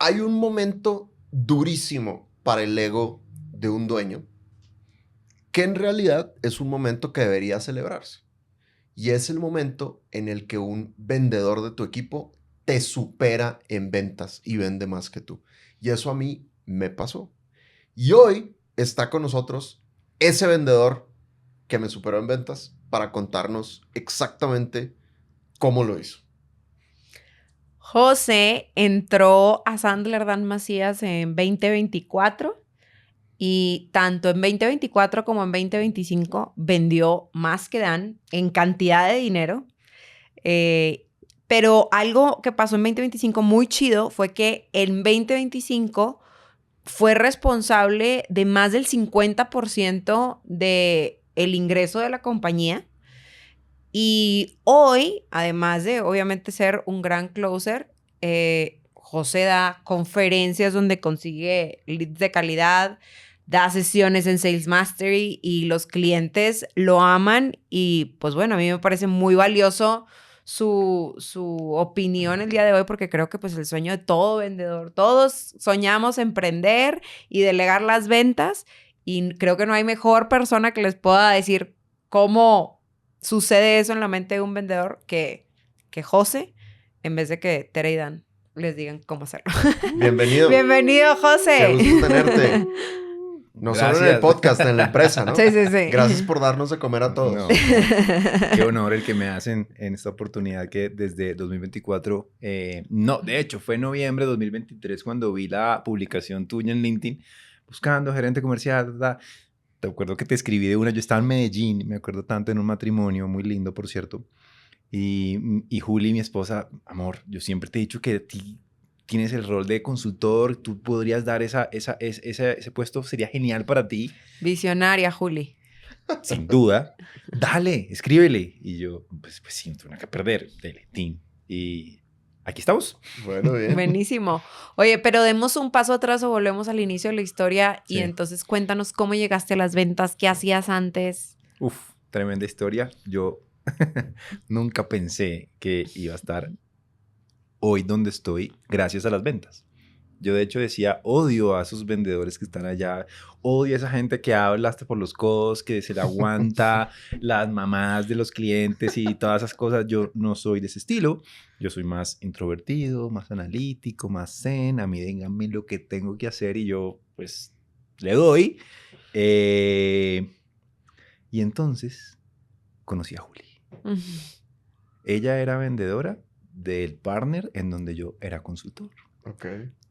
hay un momento durísimo para el ego de un dueño que en realidad es un momento que debería celebrarse. Y es el momento en el que un vendedor de tu equipo te supera en ventas y vende más que tú. Y eso a mí me pasó. Y hoy está con nosotros ese vendedor que me superó en ventas para contarnos exactamente cómo lo hizo. José entró a Sandler Dan Macías en 2024 y tanto en 2024 como en 2025 vendió más que Dan en cantidad de dinero. Pero algo que pasó en 2025 muy chido fue que en 2025 fue responsable de más del 50% de el ingreso de la compañía. Y hoy, además de obviamente ser un gran closer, José da conferencias donde consigue leads de calidad, da sesiones en Sales Mastery y los clientes lo aman. Y pues bueno, a mí me parece muy valioso su opinión el día de hoy, porque creo que pues el sueño de todo vendedor, todos soñamos emprender y delegar las ventas, y creo que no hay mejor persona que les pueda decir cómo sucede eso en la mente de un vendedor que José, en vez de que Tere y Dan les digan cómo hacerlo. Bienvenido. Bienvenido, José. Qué gusto tenerte. No solo en el Gracias. podcast, en la empresa, ¿no? Sí, sí, sí. Gracias por darnos de comer a todos. No, qué honor el que me hacen en esta oportunidad que desde 2024, no, de hecho fue en noviembre de 2023 cuando vi la publicación tuya en LinkedIn, buscando gerente comercial, te acuerdo que te escribí de una, yo estaba en Medellín, me acuerdo tanto, en un matrimonio muy lindo, por cierto, y Juli, mi esposa, amor, yo siempre te he dicho que a ti tienes el rol de consultor, tú podrías dar ese puesto, sería genial para ti. Visionaria, Juli. Sin duda. Dale, escríbele. Y yo, pues sí, no tengo nada que perder. Dele, tin. Y aquí estamos. Bueno, bien. Buenísimo. Oye, pero demos un paso atrás o volvemos al inicio de la historia y Sí. entonces cuéntanos cómo llegaste a las ventas, qué hacías antes. Uf, tremenda historia. Yo nunca pensé que iba a estar hoy donde estoy gracias a las ventas. Yo de hecho decía, odio a esos vendedores que están allá, odio a esa gente que habla hasta por los codos, que se le aguanta las mamás de los clientes y todas esas cosas. Yo no soy de ese estilo, yo soy más introvertido, más analítico, más zen, a mí díganme lo que tengo que hacer y yo pues le doy. Y entonces conocí a Juli. Ella era vendedora del partner en donde yo era consultor. Ok.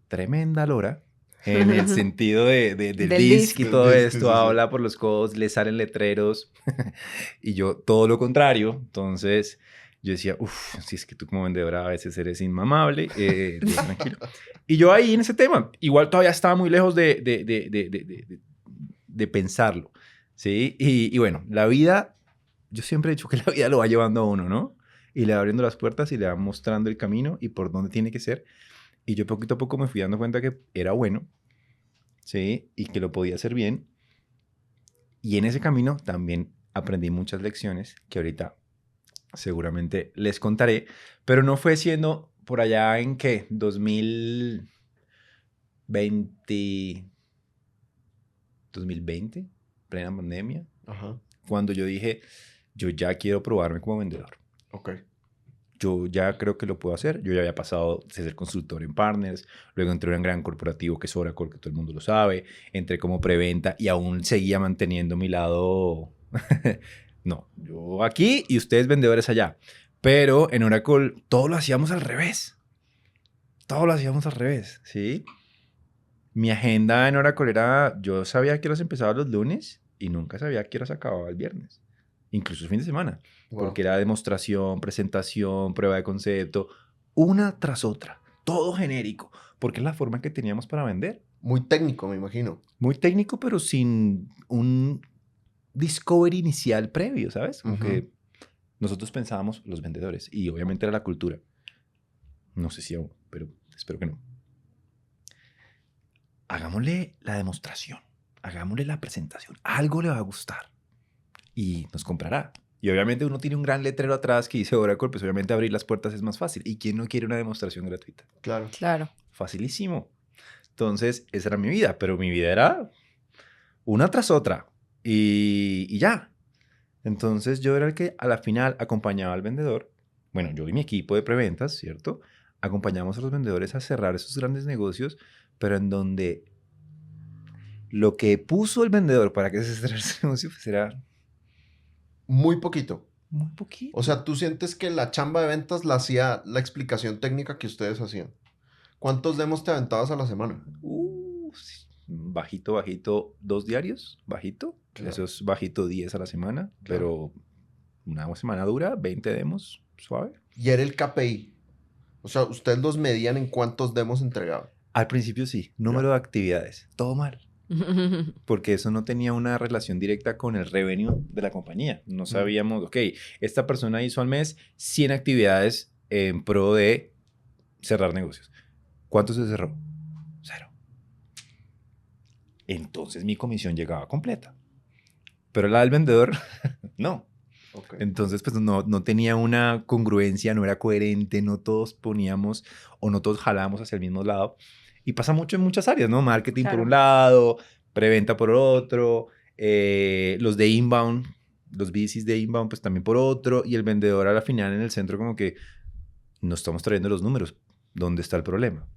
Tremenda lora, en el sentido del Del disc y disc. todo Del disc, esto, sí, sí. habla por los codos, le salen letreros, y yo todo lo contrario. Entonces yo decía, uff, si es que tú como vendedora a veces eres inmamable, tranquilo. Y yo ahí en ese tema, igual todavía estaba muy lejos de pensarlo, ¿sí? Y bueno, la vida, yo siempre he dicho que la vida lo va llevando a uno, ¿no? Y le va abriendo las puertas y le va mostrando el camino y por dónde tiene que ser. Y yo poquito a poco me fui dando cuenta que era bueno, ¿sí? Y que lo podía hacer bien. Y en ese camino también aprendí muchas lecciones que ahorita seguramente les contaré. Pero no fue siendo por allá en, ¿qué? 2020, plena pandemia, Ajá. cuando yo dije, yo ya quiero probarme como vendedor. Ok. Yo ya creo que lo puedo hacer. Yo ya había pasado de ser consultor en Partners, luego entré en un gran corporativo que es Oracle, que todo el mundo lo sabe, entré como preventa y aún seguía manteniendo mi lado. No, yo aquí y ustedes vendedores allá. Pero en Oracle todo lo hacíamos al revés. Todo lo hacíamos al revés, ¿sí? Mi agenda en Oracle era, yo sabía que los empezaba los lunes y nunca sabía que los acababa el viernes, incluso el fin de semana. Wow. Porque era demostración, presentación, prueba de concepto, una tras otra, todo genérico, porque es la forma que teníamos para vender. Muy técnico, me imagino. Muy técnico, pero sin un discovery inicial previo, ¿sabes? Como Ujú. que nosotros pensábamos, los vendedores, y obviamente era la cultura. No sé si aún, pero espero que no. Hagámosle la demostración, hagámosle la presentación, algo le va a gustar y nos comprará. Y obviamente uno tiene un gran letrero atrás que dice Oracle, pues obviamente abrir las puertas es más fácil. ¿Y quién no quiere una demostración gratuita? Claro. Claro. Facilísimo. Entonces, esa era mi vida, pero mi vida era una tras otra y ya. Entonces, yo era el que a la final acompañaba al vendedor. Bueno, yo y mi equipo de preventas, ¿cierto? Acompañamos a los vendedores a cerrar esos grandes negocios, pero en donde lo que puso el vendedor para que se cerrara ese negocio pues era Muy poquito. muy poquito. O sea, ¿tú sientes que la chamba de ventas la hacía la explicación técnica que ustedes hacían? ¿Cuántos demos te aventabas a la semana? Sí, bajito, bajito, 2 diarios, bajito. Claro. Eso es bajito 10 a la semana, Claro. pero una semana dura, 20 demos, suave. Y era el KPI. O sea, ustedes los medían en cuántos demos entregaban. Al principio sí, número de actividades, todo mal. Porque eso no tenía una relación directa con el revenue de la compañía. No sabíamos, ok, esta persona hizo al mes 100 actividades en pro de cerrar negocios. ¿Cuánto se cerró? 0. Entonces mi comisión llegaba completa. Pero la del vendedor, no. Okay. Entonces, pues no tenía una congruencia, no era coherente, no todos poníamos o no todos jalábamos hacia el mismo lado. Y pasa mucho en muchas áreas, ¿no? Marketing por un lado, preventa por otro, los de inbound, los VCs de inbound, pues también por otro, y el vendedor a la final en el centro como que no estamos trayendo los números. ¿Dónde está el problema?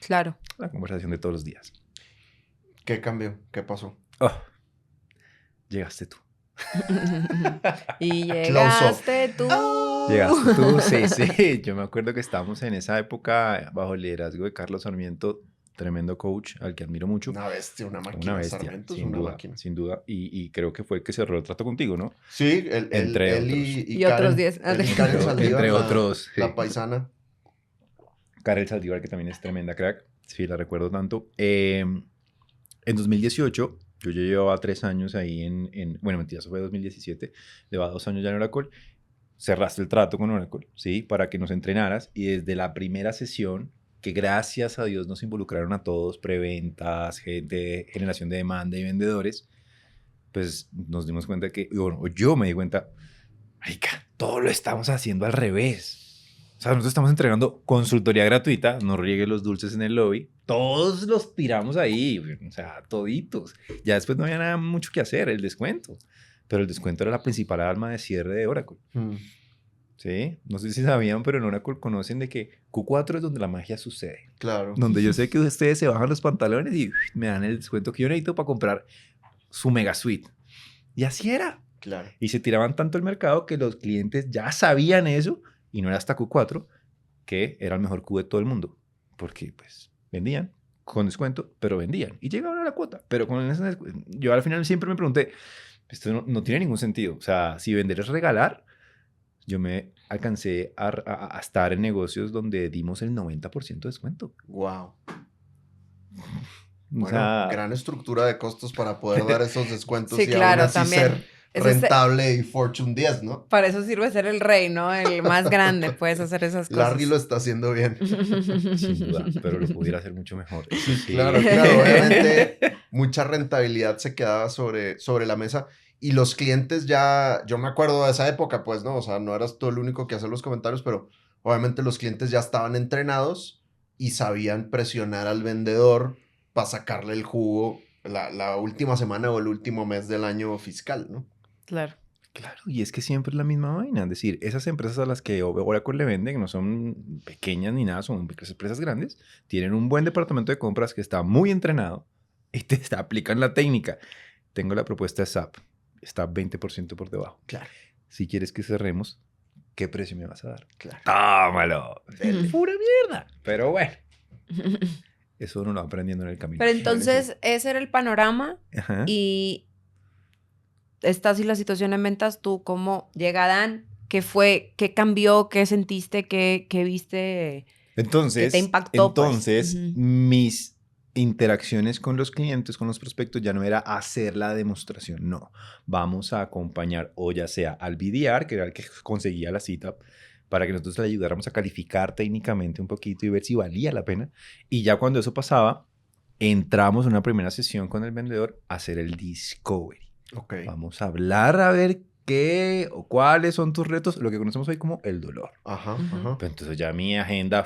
Claro. La conversación de todos los días. ¿Qué cambió? ¿Qué pasó? Oh, llegaste tú. Y llegaste tú. Llegaste tú, sí. Yo me acuerdo que estábamos en esa época bajo el liderazgo de Carlos Sarmiento, tremendo coach al que admiro mucho. Una bestia, una máquina. Una bestia, Sarmiento es sin una duda, máquina. sin duda. Y creo que fue el que cerró el trato contigo, ¿no? Sí, Entre él otros. y Y otros Karen, 10. él y Karen Saldívar, Entre otros, sí. La paisana. Karel Saldívar, que también es tremenda crack. Sí, la recuerdo tanto. En 2018, yo ya llevaba 3 años ahí bueno, mentira, eso fue 2017. Llevaba 2 años ya en Oracle. Cerraste el trato con Oracle, ¿sí? Para que nos entrenaras. Y desde la primera sesión, que gracias a Dios nos involucraron a todos, preventas, gente, generación de demanda y vendedores, pues nos dimos cuenta que, bueno, yo me di cuenta, marica, todo lo estamos haciendo al revés. O sea, nosotros estamos entregando consultoría gratuita, no riegue los dulces en el lobby, todos los tiramos ahí, o sea, toditos. Ya después no había nada mucho que hacer, el descuento. Pero el descuento era la principal arma de cierre de Oracle. ¿Sí? No sé si sabían, pero en Oracle conocen de que Q4 es donde la magia sucede. Claro. Donde yo sé que ustedes se bajan los pantalones y me dan el descuento que yo necesito para comprar su mega suite. Y así era. Claro. Y se tiraban tanto el mercado que los clientes ya sabían eso y no era hasta Q4 que era el mejor Q de todo el mundo. Porque pues vendían con descuento, pero vendían. Y llegaban a la cuota. Pero con ese, yo al final siempre me pregunté, esto no tiene ningún sentido. O sea, si vender es regalar, yo me alcancé a estar en negocios donde dimos el 90% de descuento. Wow. O sea, gran estructura de costos para poder dar esos descuentos. Sí, y claro, aún así también. ser rentable y Fortune 10, ¿no? Para eso sirve ser el rey, ¿no? El más grande, puedes hacer esas cosas. Larry lo está haciendo bien. sin duda, pero lo pudiera hacer mucho mejor. Sí, claro. Obviamente, mucha rentabilidad se quedaba sobre la mesa. Y los clientes ya, yo me acuerdo de esa época, pues, ¿no? O sea, no eras tú el único que hacía los comentarios, pero obviamente los clientes ya estaban entrenados y sabían presionar al vendedor para sacarle el jugo la última semana o el último mes del año fiscal, ¿no? Claro. Claro, y es que siempre es la misma vaina. Es decir, esas empresas a las que Oracle le vende, que no son pequeñas ni nada, son empresas grandes, tienen un buen departamento de compras que está muy entrenado y te aplican la técnica. Tengo la propuesta de SAP. Está 20% por debajo. Claro. Si quieres que cerremos, ¿qué precio me vas a dar? Claro. ¡Tómalo! ¡Pura mierda! Pero bueno, eso uno lo va aprendiendo en el camino. Pero entonces, ese era el panorama. Ajá. Y esta así la situación en ventas. ¿Tú cómo llega Dan? ¿Qué fue? ¿Qué cambió? ¿Qué sentiste? ¿Qué viste? Entonces, ¿Qué te impactó, pues? mis interacciones con los clientes, con los prospectos, ya no era hacer la demostración, no. Vamos a acompañar o ya sea al BDR, que era el que conseguía la cita, para que nosotros le ayudáramos a calificar técnicamente un poquito y ver si valía la pena. Y ya cuando eso pasaba, entramos en una primera sesión con el vendedor a hacer el discovery. Ok. Vamos a hablar a ver ¿qué o cuáles son tus retos? Lo que conocemos hoy como el dolor. Ajá, Ujú. ajá. Pero entonces ya mi agenda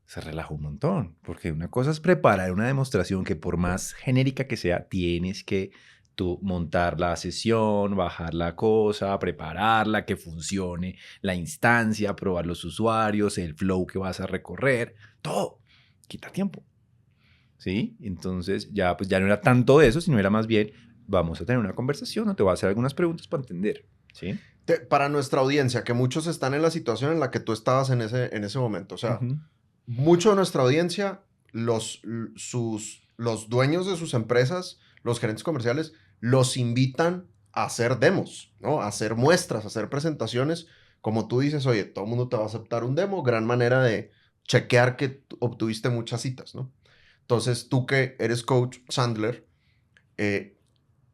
se relajó un montón, porque una cosa es preparar una demostración que por más genérica que sea, tienes que tú montar la sesión, bajar la cosa, prepararla, que funcione la instancia, probar los usuarios, el flow que vas a recorrer, todo. Quita tiempo. ¿Sí? Entonces ya, pues ya no era tanto de eso, sino era más bien, vamos a tener una conversación, o te voy a hacer algunas preguntas para entender. ¿Sí? Para nuestra audiencia, que muchos están en la situación en la que tú estabas en ese momento. O sea, Ujú. mucho de nuestra audiencia, los dueños de sus empresas, los gerentes comerciales, los invitan a hacer demos, ¿no? A hacer muestras, a hacer presentaciones. Como tú dices, oye, todo el mundo te va a aceptar un demo, gran manera de chequear que obtuviste muchas citas, ¿no? Entonces, tú que eres coach, Sandler, ¿qué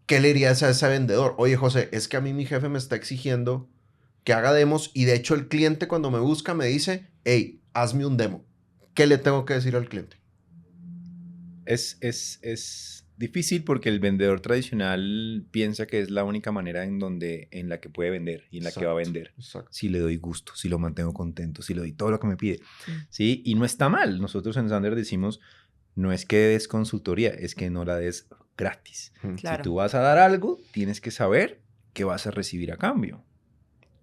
le dirías a ese vendedor? Oye, José, es que a mí mi jefe me está exigiendo que haga demos y de hecho el cliente cuando me busca me dice, hey, hazme un demo. ¿Qué le tengo que decir al cliente? Es difícil porque el vendedor tradicional piensa que es la única manera en la que puede vender y en la que va a vender. Exacto. Si le doy gusto, si lo mantengo contento, si le doy todo lo que me pide. Mm. ¿Sí? Y no está mal. Nosotros en Sander decimos, no es que des consultoría, es que no la des gratis. Claro. Si tú vas a dar algo, tienes que saber qué vas a recibir a cambio.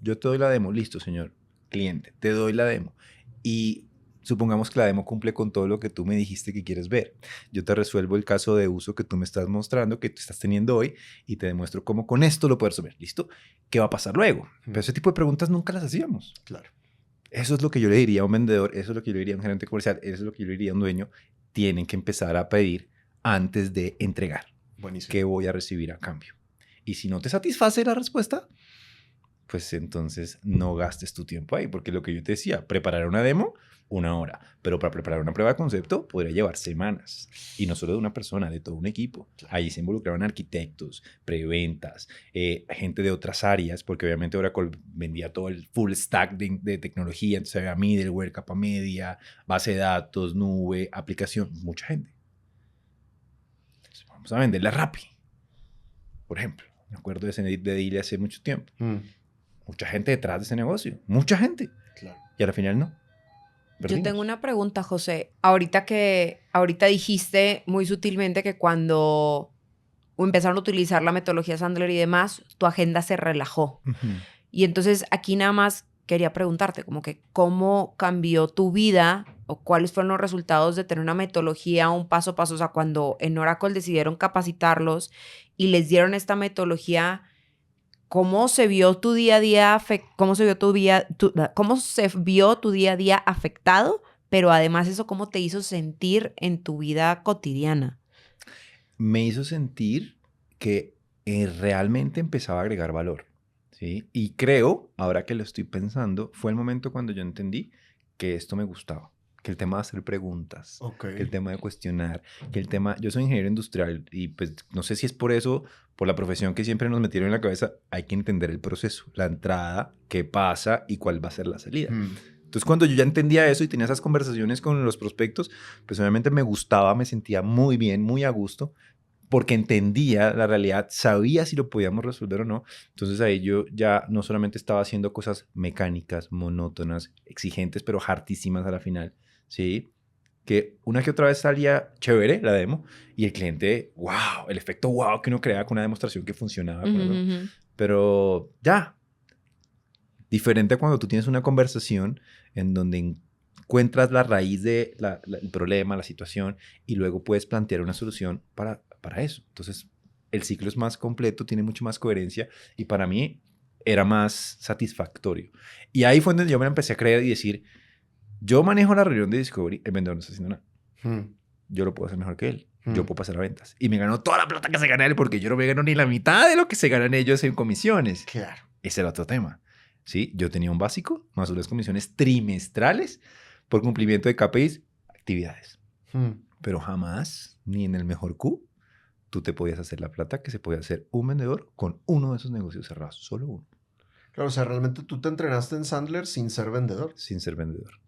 Yo te doy la demo, listo, señor cliente, te doy la demo. Y supongamos que la demo cumple con todo lo que tú me dijiste que quieres ver. Yo te resuelvo el caso de uso que tú me estás mostrando, que tú estás teniendo hoy, y te demuestro cómo con esto lo puedes resolver. ¿Listo? ¿Qué va a pasar luego? Pero ese tipo de preguntas nunca las hacíamos. Claro. Eso es lo que yo le diría a un vendedor, eso es lo que yo le diría a un gerente comercial, eso es lo que yo le diría a un dueño. Tienen que empezar a pedir antes de entregar. Buenísimo. ¿Qué voy a recibir a cambio? Y si no te satisface la respuesta, pues entonces no gastes tu tiempo ahí, porque lo que yo te decía, preparar una demo, 1 hora, pero para preparar una prueba de concepto podría llevar semanas, y no solo de una persona, de todo un equipo. Ahí se involucraban arquitectos, preventas, gente de otras áreas, porque obviamente Oracle vendía todo el full stack de tecnología, entonces había middleware, capa media, base de datos, nube, aplicación, mucha gente. Entonces, vamos a venderle a Rappi, por ejemplo. Me acuerdo de ese de Dile hace mucho tiempo. Mucha gente detrás de ese negocio. Mucha gente. Claro. Y al final no. Perdimos. Yo tengo una pregunta, José. Ahorita dijiste muy sutilmente que cuando empezaron a utilizar la metodología Sandler y demás, tu agenda se relajó. Ujú. Y entonces aquí nada más quería preguntarte como que cómo cambió tu vida o cuáles fueron los resultados de tener una metodología, un paso a paso. O sea, cuando en Oracle decidieron capacitarlos y les dieron esta metodología, ¿cómo se vio tu día a día, cómo se vio tu día a día afectado? Pero además eso, ¿cómo te hizo sentir en tu vida cotidiana? Me hizo sentir que realmente empezaba a agregar valor. ¿Sí? Y creo, ahora que lo estoy pensando, fue el momento cuando yo entendí que esto me gustaba. Que el tema de hacer preguntas, Ok. que el tema de cuestionar, que el tema... Yo soy ingeniero industrial y pues no sé si es por eso, por la profesión que siempre nos metieron en la cabeza, hay que entender el proceso, la entrada, qué pasa y cuál va a ser la salida. Entonces, cuando yo ya entendía eso y tenía esas conversaciones con los prospectos, pues obviamente me gustaba, me sentía muy bien, muy a gusto, porque entendía la realidad, sabía si lo podíamos resolver o no. Entonces ahí yo ya no solamente estaba haciendo cosas mecánicas, monótonas, exigentes, pero hartísimas a la final, ¿sí? Que una que otra vez salía chévere la demo y el cliente, wow, el efecto wow que uno creaba con una demostración que funcionaba. Con la demo. Pero ya, diferente a cuando tú tienes una conversación en donde encuentras la raíz del problema, la situación, y luego puedes plantear una solución para eso. Entonces, el ciclo es más completo, tiene mucho más coherencia, y para mí era más satisfactorio. Y ahí fue donde yo me empecé a creer y decir, yo manejo la reunión de Discovery, el vendedor no está haciendo nada. Yo lo puedo hacer mejor que él. Yo puedo pasar a ventas. Y me ganó toda la plata que se gana él, porque yo no me gano ni la mitad de lo que se ganan ellos en comisiones. Claro. Ese era otro tema. ¿Sí? Yo tenía un básico, más unas comisiones trimestrales por cumplimiento de KPIs, actividades. Pero jamás, ni en el mejor Q, tú te podías hacer la plata que se podía hacer un vendedor con uno de esos negocios cerrados, solo uno. Claro, o sea, realmente tú te entrenaste en Sandler sin ser vendedor. Sin ser vendedor.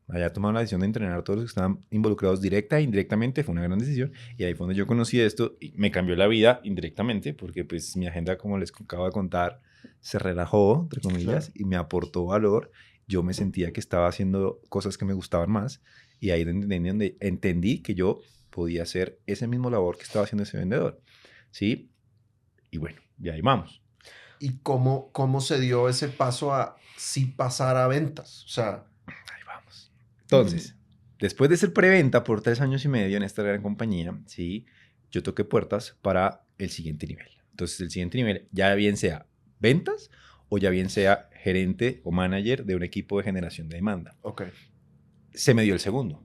Allá tomaron la decisión de entrenar a todos los que estaban involucrados directa e indirectamente. Fue una gran decisión. Y ahí fue donde yo conocí esto y me cambió la vida indirectamente porque pues mi agenda, como les acabo de contar, se relajó, entre comillas, y me aportó valor. Yo me sentía que estaba haciendo cosas que me gustaban más y ahí donde entendí que yo podía hacer ese mismo labor que estaba haciendo ese vendedor, ¿sí? Y bueno, y ahí vamos. ¿Y cómo se dio ese paso a sí pasar a ventas? O sea... Ahí vamos. Entonces, después de ser preventa por 3 años y medio en esta gran compañía, ¿sí? Yo toqué puertas para el siguiente nivel. Entonces, el siguiente nivel, ya bien sea ventas o ya bien sea gerente o manager de un equipo de generación de demanda. Ok. Se me dio el segundo.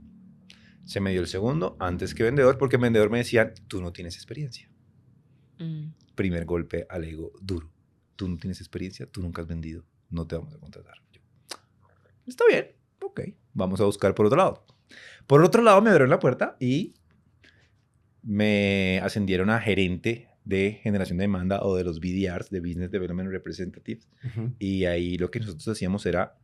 Se me dio el segundo antes que vendedor porque el vendedor me decían, tú no tienes experiencia. Primer golpe al ego duro. Tú no tienes experiencia, tú nunca has vendido, no te vamos a contratar. Yo, está bien, ok, vamos a buscar por otro lado. Por otro lado me abrieron la puerta y me ascendieron a gerente de generación de demanda o de los BDRs, de Business Development Representatives. Y ahí lo que nosotros hacíamos era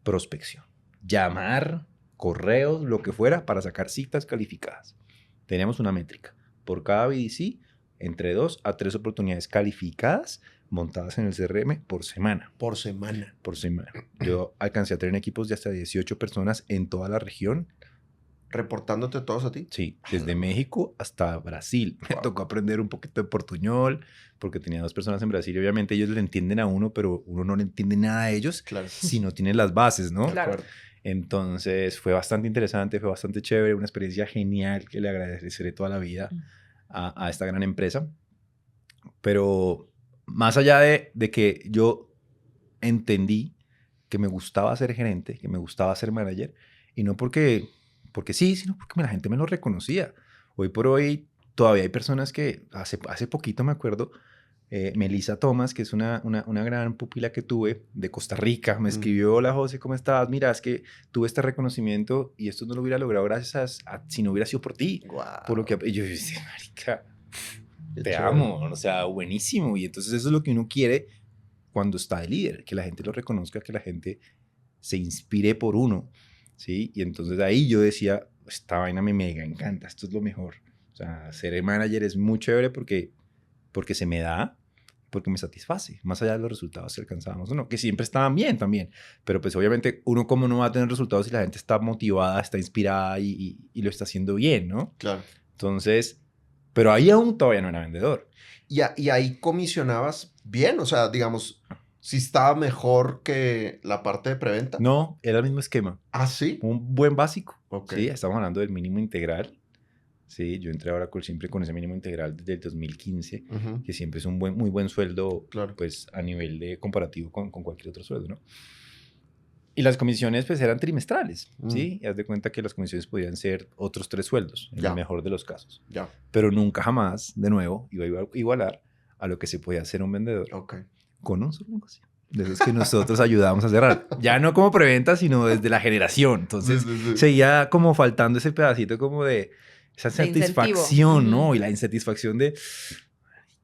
prospección. Llamar, correos, lo que fuera, para sacar citas calificadas. Teníamos una métrica. Por cada BDC, entre 2 a 3 oportunidades calificadas montadas en el CRM por semana. Por semana. Por semana. Yo alcancé a tener equipos de hasta 18 personas en toda la región. ¿Reportándote todos a ti? Sí, desde México hasta Brasil. Me tocó aprender un poquito de portuñol, porque tenía 2 personas en Brasil. Obviamente ellos le entienden a uno, pero uno no le entiende nada a ellos si no tiene las bases, ¿no? Claro. Entonces fue bastante interesante, fue bastante chévere, una experiencia genial que le agradeceré toda la vida a esta gran empresa. Pero más allá de que yo entendí que me gustaba ser gerente, que me gustaba ser manager, y no porque sí, sino porque la gente me lo reconocía. Hoy por hoy todavía hay personas que hace poquito me acuerdo, Melissa Thomas, que es una gran pupila que tuve de Costa Rica, me escribió: hola José, ¿cómo estás? Mira, es que tuve este reconocimiento y esto no lo hubiera logrado gracias a si no hubiera sido por ti. Wow. Por lo que y yo dije, marica, te amo, o sea, buenísimo. Y entonces eso es lo que uno quiere cuando está de líder, que la gente lo reconozca, que la gente se inspire por uno, ¿sí? Y entonces ahí yo decía, esta vaina me mega encanta, esto es lo mejor. O sea, ser manager es muy chévere porque se me da, porque me satisface, más allá de los resultados que alcanzábamos o no, que siempre estaban bien también, pero pues obviamente uno como no va a tener resultados si la gente está motivada, está inspirada y lo está haciendo bien, ¿no? Claro. Entonces, pero ahí aún todavía no era vendedor. Y ahí comisionabas bien, o sea, digamos, si estaba mejor que la parte de preventa. No, era el mismo esquema. ¿Ah, sí? Un buen básico. Ok. Sí, estamos hablando del mínimo integral. Sí, yo entré a Oracle siempre con ese mínimo integral desde el 2015, que siempre es un muy buen sueldo, pues a nivel de comparativo con cualquier otro sueldo, ¿no? Y las comisiones pues eran trimestrales, ¿sí? Y haz de cuenta que las comisiones podían ser otros 3 sueldos, en el mejor de los casos. Pero nunca jamás, de nuevo, iba a igualar a lo que se podía hacer un vendedor con un solo negocio. De esos que nosotros ayudábamos a cerrar. Ya no como preventa, sino desde la generación. Entonces, seguía como faltando ese pedacito como de esa satisfacción, ¿no? Y la insatisfacción de,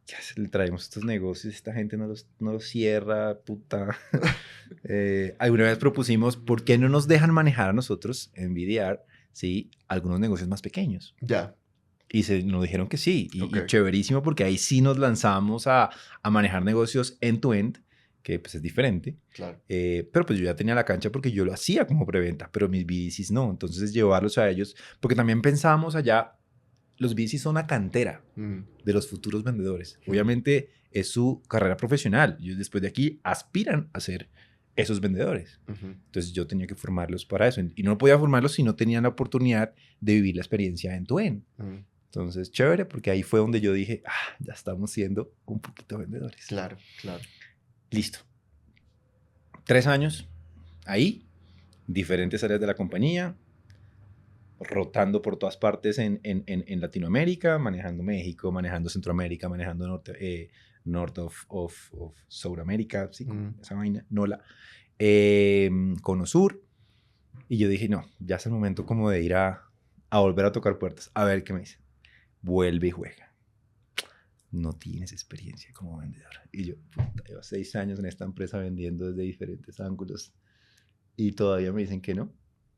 ya le traemos estos negocios, esta gente no los cierra, puta. Alguna vez propusimos, ¿por qué no nos dejan manejar a nosotros en BDR, ¿sí? Algunos negocios más pequeños? Y nos dijeron que sí. Y chéverísimo, porque ahí sí nos lanzamos a manejar negocios end-to-end, que pues es diferente. Claro. Pero pues yo ya tenía la cancha porque yo lo hacía como preventa, pero mis BDCs no. Entonces llevarlos a ellos, porque también pensábamos allá, los BDCs son la cantera de los futuros vendedores. Obviamente es su carrera profesional. Ellos después de aquí aspiran a ser esos vendedores. Entonces yo tenía que formarlos para eso. Y no podía formarlos si no tenían la oportunidad de vivir la experiencia end-to-end. Entonces, chévere, porque ahí fue donde yo dije, ya estamos siendo un poquito vendedores. Claro, claro. Listo. 3 años ahí, diferentes áreas de la compañía, rotando por todas partes en Latinoamérica, manejando México, manejando Centroamérica, manejando North of Sudamérica, ¿sí? Esa vaina, NOLA, Cono Sur. Y yo dije, no, ya es el momento como de ir a volver a tocar puertas, a ver qué me dice. Vuelve y juega. No tienes experiencia como vendedor. Y yo, puta, llevo 6 años en esta empresa vendiendo desde diferentes ángulos y todavía me dicen que no.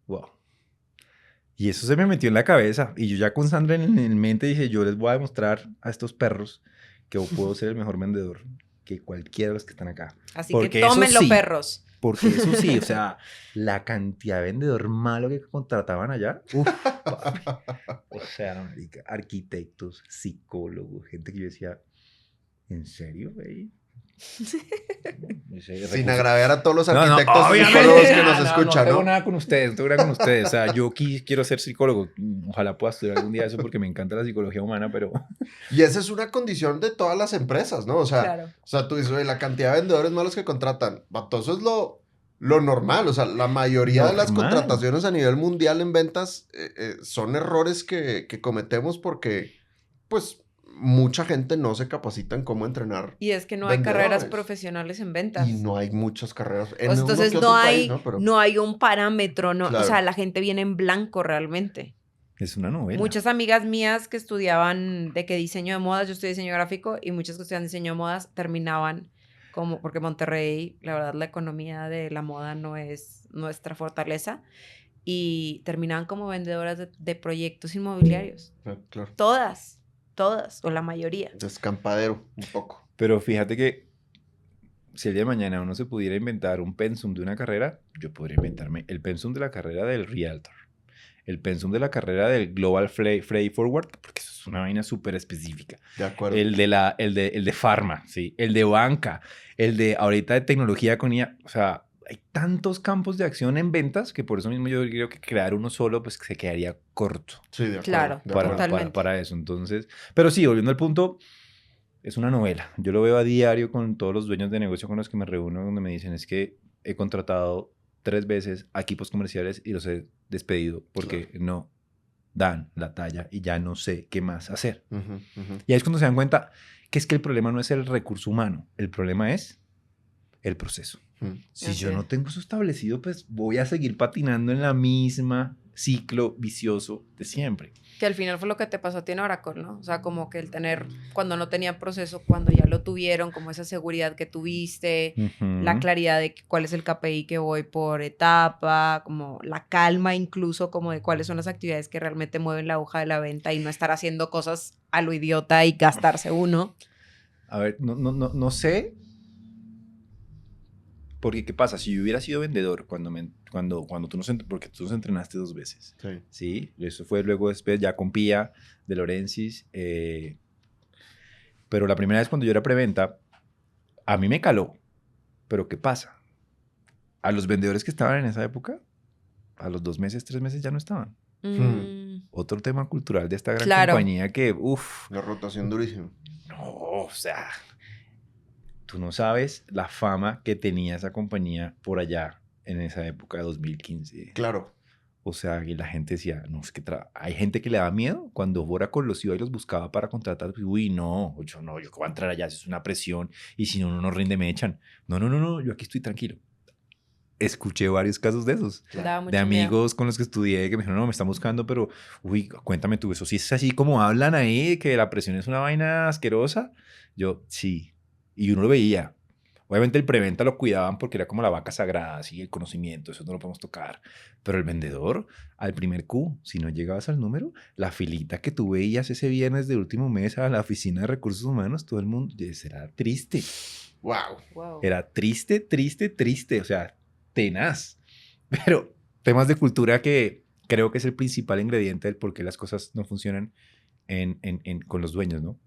Wow. Y eso se me metió en la cabeza. Y yo ya con Sandra en mente dije, yo les voy a demostrar a estos perros que puedo ser el mejor vendedor que cualquiera de los que están acá. Así Porque que tómenlo, sí, perros. Porque eso sí, o sea, la cantidad de vendedor malo que contrataban allá. Uf, papi. O sea, no, marica, arquitectos, psicólogos, gente que yo decía, ¿en serio, güey? Sin agraviar a todos los No, arquitectos y obviamente, psicólogos que no, nos escuchan, no tengo ¿no? nada con ustedes, no tengo nada con ustedes. O sea, yo quiero ser psicólogo. Ojalá pueda estudiar algún día eso porque me encanta la psicología humana, pero... Y esa es una condición de todas las empresas, ¿no? O sea, Claro. tú dices, oye, la cantidad de vendedores malos que contratan, vato, eso es lo normal. O sea, la mayoría de las Normal. contrataciones a nivel mundial en ventas son errores que cometemos porque, pues, mucha gente no se capacita en cómo entrenar. Y es que no hay carreras vendedores. profesionales en ventas. Y no hay muchas carreras. En Pues uno entonces que otro no país, hay, ¿no? Pero, no hay un parámetro, no, Claro. o sea, la gente viene en blanco realmente. Es una novela. Muchas amigas mías que estudiaban de que diseño de modas, yo estudié diseño gráfico, y muchas que estudian diseño de modas terminaban como, porque Monterrey, la verdad, la economía de la moda no es nuestra fortaleza, y terminaban como vendedoras de proyectos inmobiliarios. claro, Todas, o la mayoría. descampadero un poco. Pero fíjate que si el día de mañana uno se pudiera inventar un pensum de una carrera, yo podría inventarme el pensum de la carrera del Realtor, el pensum de la carrera del Global Freight Forward, porque eso es una vaina súper específica. De acuerdo. El de Pharma, ¿sí? El de banca, el de ahorita de tecnología con IA. O sea, hay tantos campos de acción en ventas que por eso mismo yo creo que crear uno solo pues se quedaría corto. Sí, de acuerdo. Claro, de acuerdo. totalmente. Para eso. Entonces, pero sí, volviendo al punto, es una novela. Yo lo veo a diario con todos los dueños de negocio con los que me reúno, donde me dicen es que he contratado 3 veces a equipos comerciales y los he despedido porque no dan la talla y ya no sé qué más hacer. Y ahí es cuando se dan cuenta que es que el problema no es el recurso humano, el problema es el proceso. Si yo no tengo eso establecido, pues voy a seguir patinando en la misma ciclo vicioso de siempre. Que al final fue lo que te pasó a ti en Oracle, ¿no? O sea, como que el tener, cuando no tenían proceso, cuando ya lo tuvieron, como esa seguridad que tuviste, la claridad de cuál es el KPI que voy por etapa, como la calma incluso, como de cuáles son las actividades que realmente mueven la hoja de la venta y no estar haciendo cosas a lo idiota y gastarse uno. A ver, no sé. Porque, ¿qué pasa? Si yo hubiera sido vendedor cuando tú nos porque tú nos entrenaste 2 veces. Sí. Sí, eso fue luego después ya con Pía de Lorenzis. Pero la primera vez cuando yo era preventa, a mí me caló. Pero ¿qué pasa? A los vendedores que estaban en esa época, a los 2 meses, 3 meses ya no estaban. Otro tema cultural de esta gran compañía que, la rotación durísima. No, o sea, tú no sabes la fama que tenía esa compañía por allá en esa época de 2015. Claro. O sea, y la gente decía, no, es que hay gente que le da miedo cuando Oracle los iba y los buscaba para contratar. Uy, no, yo voy a entrar allá, es una presión y si no nos rinde me echan. No, yo aquí estoy tranquilo. Escuché varios casos de esos, de amigos con los que estudié que me dijeron, no, me están buscando, pero, uy, cuéntame tú, eso sí es así como hablan ahí, que la presión es una vaina asquerosa. Yo, sí, y uno lo veía. Obviamente el preventa lo cuidaban porque era como la vaca sagrada, así el conocimiento, eso no lo podemos tocar. Pero el vendedor, al primer Q, si no llegabas al número, la filita que tú veías ese viernes del último mes a la oficina de recursos humanos, todo el mundo, era triste. Wow. Era triste, o sea, tenaz. Pero temas de cultura que creo que es el principal ingrediente del por qué las cosas no funcionan con los dueños, ¿no?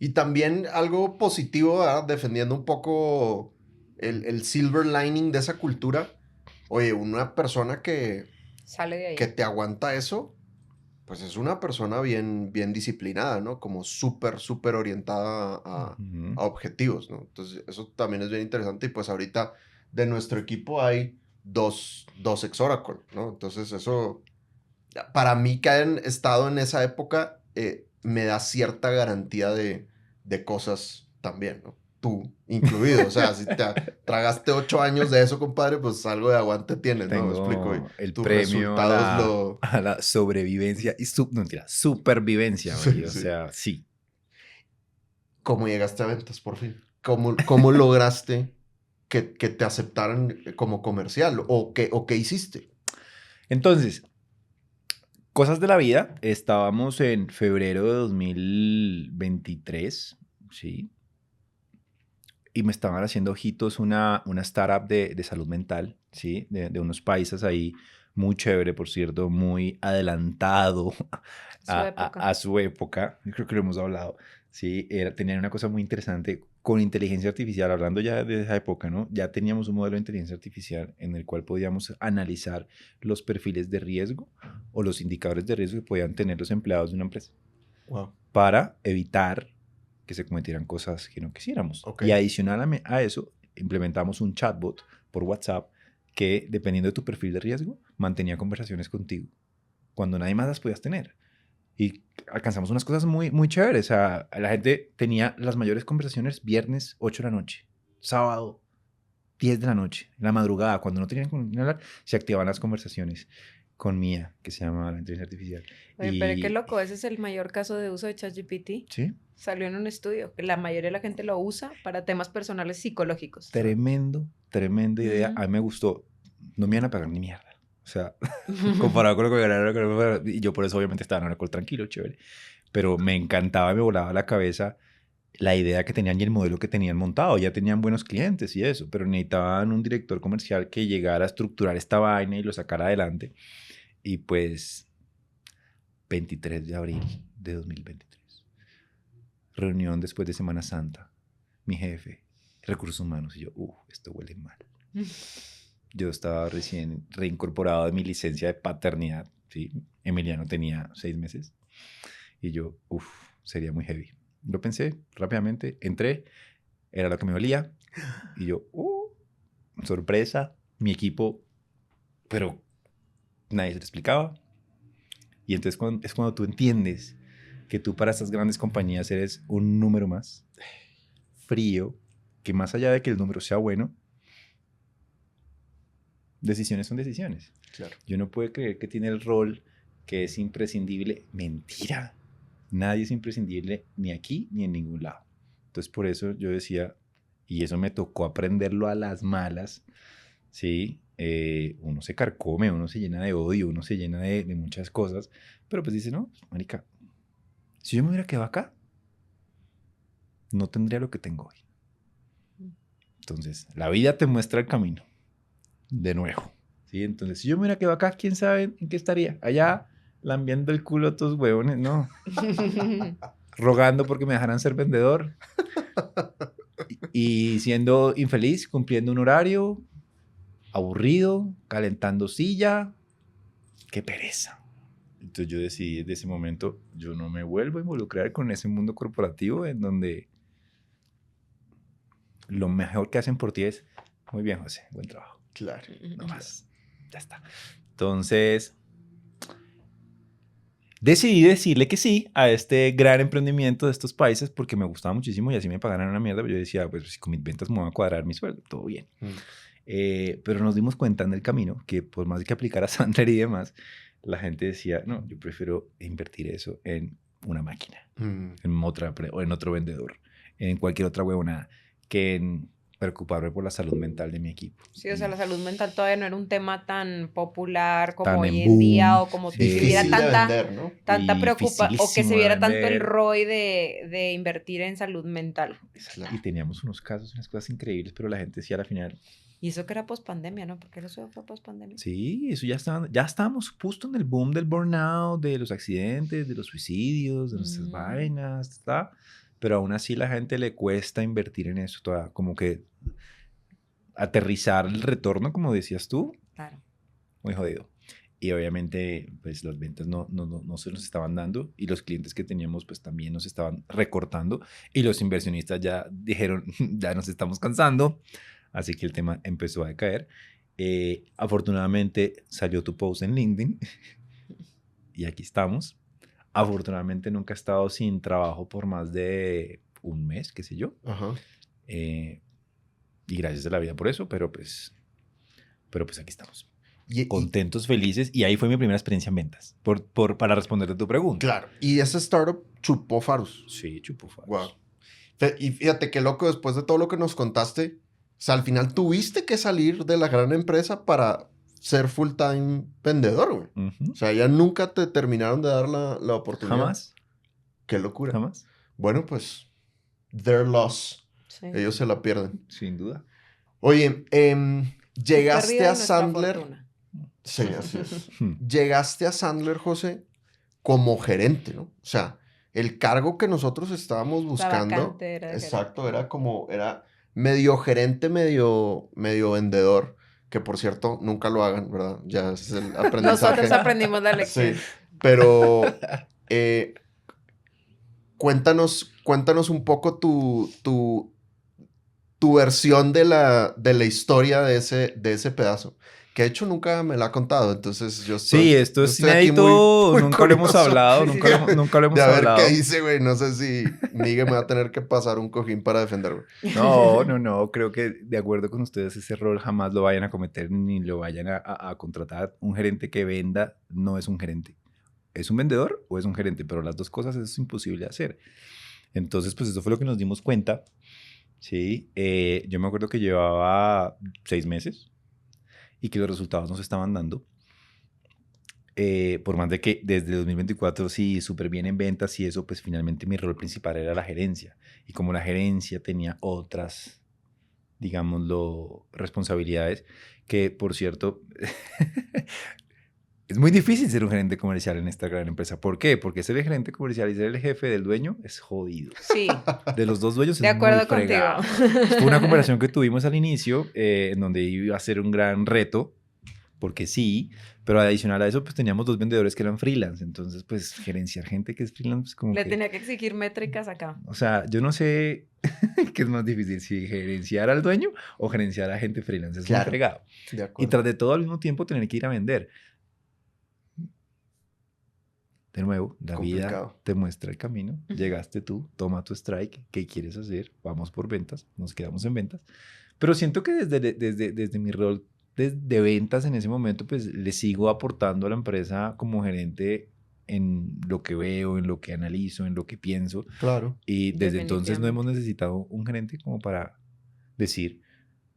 Y también algo positivo, ¿verdad? Defendiendo un poco el silver lining de esa cultura. Oye, una persona que sale de ahí, que te aguanta eso, pues es una persona bien disciplinada, ¿no? Como súper orientada a objetivos, ¿no? Entonces, eso también es bien interesante. Y pues ahorita de nuestro equipo hay dos ex Oracle, ¿no? Entonces, eso, para mí que hayan estado en esa época, me da cierta garantía de cosas también, ¿no? Tú incluido. O sea, si te tragaste 8 años de eso, compadre, pues algo de aguante tienes, ¿no? Me explico. Y el tus premio resultados a la sobrevivencia y supervivencia. Sí, o sea, sí. ¿Cómo llegaste a ventas, por fin? ¿Cómo lograste que te aceptaran como comercial? ¿O qué hiciste? Entonces, cosas de la vida. Estábamos en febrero de 2023, ¿sí? Y me estaban haciendo ojitos una startup de salud mental, ¿sí? De unos paisas ahí, muy chévere, por cierto, muy adelantado a su época. Yo creo que lo hemos hablado, ¿sí? Tenían una cosa muy interesante con inteligencia artificial, hablando ya de esa época, ¿no? Ya teníamos un modelo de inteligencia artificial en el cual podíamos analizar los perfiles de riesgo o los indicadores de riesgo que podían tener los empleados de una empresa. Wow. Para evitar que se cometieran cosas que no quisiéramos. Okay. Y adicional a eso, implementamos un chatbot por WhatsApp que, dependiendo de tu perfil de riesgo, mantenía conversaciones contigo cuando nadie más las podías tener. Y alcanzamos unas cosas muy, muy chéveres. O sea, la gente tenía las mayores conversaciones viernes 8 de la noche, sábado 10 de la noche, en la madrugada, cuando no tenían con quién hablar, se activaban las conversaciones con Mía, que se llama la inteligencia artificial. Oye, pero qué loco, ese es el mayor caso de uso de ChatGPT. Sí. Salió en un estudio que la mayoría de la gente lo usa para temas personales psicológicos. Tremenda idea. A mí me gustó. No me iban a pagar ni mierda. O sea, comparado con lo que ganaron, y yo por eso obviamente estaba en Oracle tranquilo, chévere. Pero me encantaba, me volaba la cabeza la idea que tenían y el modelo que tenían montado. Ya tenían buenos clientes y eso, pero necesitaban un director comercial que llegara a estructurar esta vaina y lo sacara adelante. Y pues, 23 de abril de 2023. Reunión después de Semana Santa. Mi jefe, recursos humanos, y yo, esto huele mal. Yo estaba recién reincorporado de mi licencia de paternidad, ¿sí? Emiliano tenía 6 meses. Y yo, sería muy heavy. Lo pensé rápidamente, entré, era lo que me olía. Y yo, sorpresa, mi equipo, pero nadie se lo explicaba. Y entonces es cuando tú entiendes que tú para estas grandes compañías eres un número más frío, que más allá de que el número sea bueno, decisiones son decisiones. Claro. Yo no puedo creer que tiene el rol que es imprescindible. Mentira. Nadie es imprescindible ni aquí ni en ningún lado. Entonces por eso yo decía, y eso me tocó aprenderlo a las malas, ¿sí? Uno se carcome, uno se llena de odio, uno se llena de muchas cosas, pero pues dice, no, marica, si yo me hubiera quedado acá, no tendría lo que tengo hoy. Entonces, la vida te muestra el camino, de nuevo, ¿sí? Entonces, si yo me hubiera quedado acá, ¿quién sabe en qué estaría? Allá, lambiendo el culo a estos huevones, no. Rogando porque me dejaran ser vendedor. Y siendo infeliz, cumpliendo un horario, aburrido, calentando silla. ¡Qué pereza! Entonces yo decidí desde ese momento, yo no me vuelvo a involucrar con ese mundo corporativo en donde lo mejor que hacen por ti es, muy bien, José, buen trabajo. Claro. No más. Ya está. Entonces, decidí decirle que sí a este gran emprendimiento de estos países porque me gustaba muchísimo y así me pagaran una mierda. Pero yo decía, pues si con mis ventas me van a cuadrar mi sueldo, todo bien. Pero nos dimos cuenta en el camino que por más de que aplicara Sandler y demás, la gente decía, no, yo prefiero invertir eso en una máquina, en otro vendedor, en cualquier otra huevonada, que en preocuparme por la salud mental de mi equipo. Sí, o sea, la salud mental todavía no era un tema tan popular como Tan hoy en en día, boom, o como sí. que se viera Difícil de tanta, vender, ¿no? tanta Y preocupación, o que se dificilísimo viera de tanto el vender. ROI de invertir en salud mental. Y teníamos unos casos, unas cosas increíbles, pero la gente decía al final, Y eso que era pospandemia, ¿no? Porque eso fue pospandemia. sí, eso ya estábamos justo en el boom del burnout, de los accidentes, de los suicidios, de nuestras vainas, ¿está? Pero aún así la gente le cuesta invertir en eso, toda, como que aterrizar el retorno, como decías tú, Claro. muy jodido. Y obviamente, pues las ventas no se nos estaban dando y los clientes que teníamos, pues también nos estaban recortando y los inversionistas ya dijeron, ya nos estamos cansando. Así que el tema empezó a decaer. Afortunadamente salió tu post en LinkedIn y aquí estamos. Afortunadamente nunca he estado sin trabajo por más de un mes, qué sé yo. Ajá. Y gracias a la vida por eso, pero pues aquí estamos. Contentos, felices. Y ahí fue mi primera experiencia en ventas, para responderte a tu pregunta. Claro. Y esa startup chupó faros. Sí, chupó faros. Wow. Y fíjate qué loco, después de todo lo que nos contaste, sea, al final tuviste que salir de la gran empresa para ser full-time vendedor, güey. Ujú. O sea, ya nunca te terminaron de dar la oportunidad. Jamás, Qué locura. jamás. Bueno, pues, their loss. Sí. Ellos se la pierden. Sin duda. Oye, llegaste Pérdida de a nuestra Sandler. fortuna. Sí, así es. Hmm. Llegaste a Sandler, José, como gerente, ¿no? O sea, el cargo que nosotros estábamos buscando. vacante era de Exacto, era medio gerente, medio vendedor. Que por cierto, nunca lo hagan, ¿verdad? Ya es el aprendizaje. Nosotros aprendimos la lección. Sí, pero cuéntanos un poco tu versión de la historia de ese pedazo. Que de hecho nunca me la ha contado, entonces yo estoy... Sí, esto yo es estoy aquí inédito, muy nunca lo hemos curioso hablado, Sí, nunca, sí. nunca lo hemos de a ver hablado. qué dice, güey. No sé si Miguel me va a tener que pasar un cojín para defender, güey. No, creo que de acuerdo con ustedes ese rol jamás lo vayan a cometer ni lo vayan a contratar. Un gerente que venda no es un gerente. ¿Es un vendedor o es un gerente? Pero las dos cosas es imposible de hacer. Entonces, pues eso fue lo que nos dimos cuenta. Sí, yo me acuerdo que llevaba 6 meses y que los resultados nos estaban dando. Por más de que desde 2024 sí, súper bien en ventas y eso, pues finalmente mi rol principal era la gerencia. Y como la gerencia tenía otras, digámoslo, responsabilidades, que por cierto, es muy difícil ser un gerente comercial en esta gran empresa. ¿Por qué? Porque ser el gerente comercial y ser el jefe del dueño es jodido. Sí, De los dos dueños de es muy acuerdo fregado. contigo. Fue una conversación que tuvimos al inicio, en donde iba a ser un gran reto, porque sí, pero adicional a eso, pues teníamos 2 vendedores que eran freelance. Entonces, pues gerenciar gente que es freelance, pues, como Le que... tenía que exigir métricas acá. O sea, yo no sé qué es más difícil, si gerenciar al dueño o gerenciar a gente freelance. Es muy Claro. fregado. De Y acuerdo. tras de todo, al mismo tiempo, tener que ir a vender. De nuevo, la vida Complicado. te muestra el camino. Llegaste tú, toma tu strike. ¿Qué quieres hacer? Vamos por ventas. Nos quedamos en ventas. Pero siento que desde mi rol de ventas en ese momento, pues le sigo aportando a la empresa como gerente en lo que veo, en lo que analizo, en lo que pienso. Claro. Y desde entonces no Definitivamente. hemos necesitado un gerente como para decir,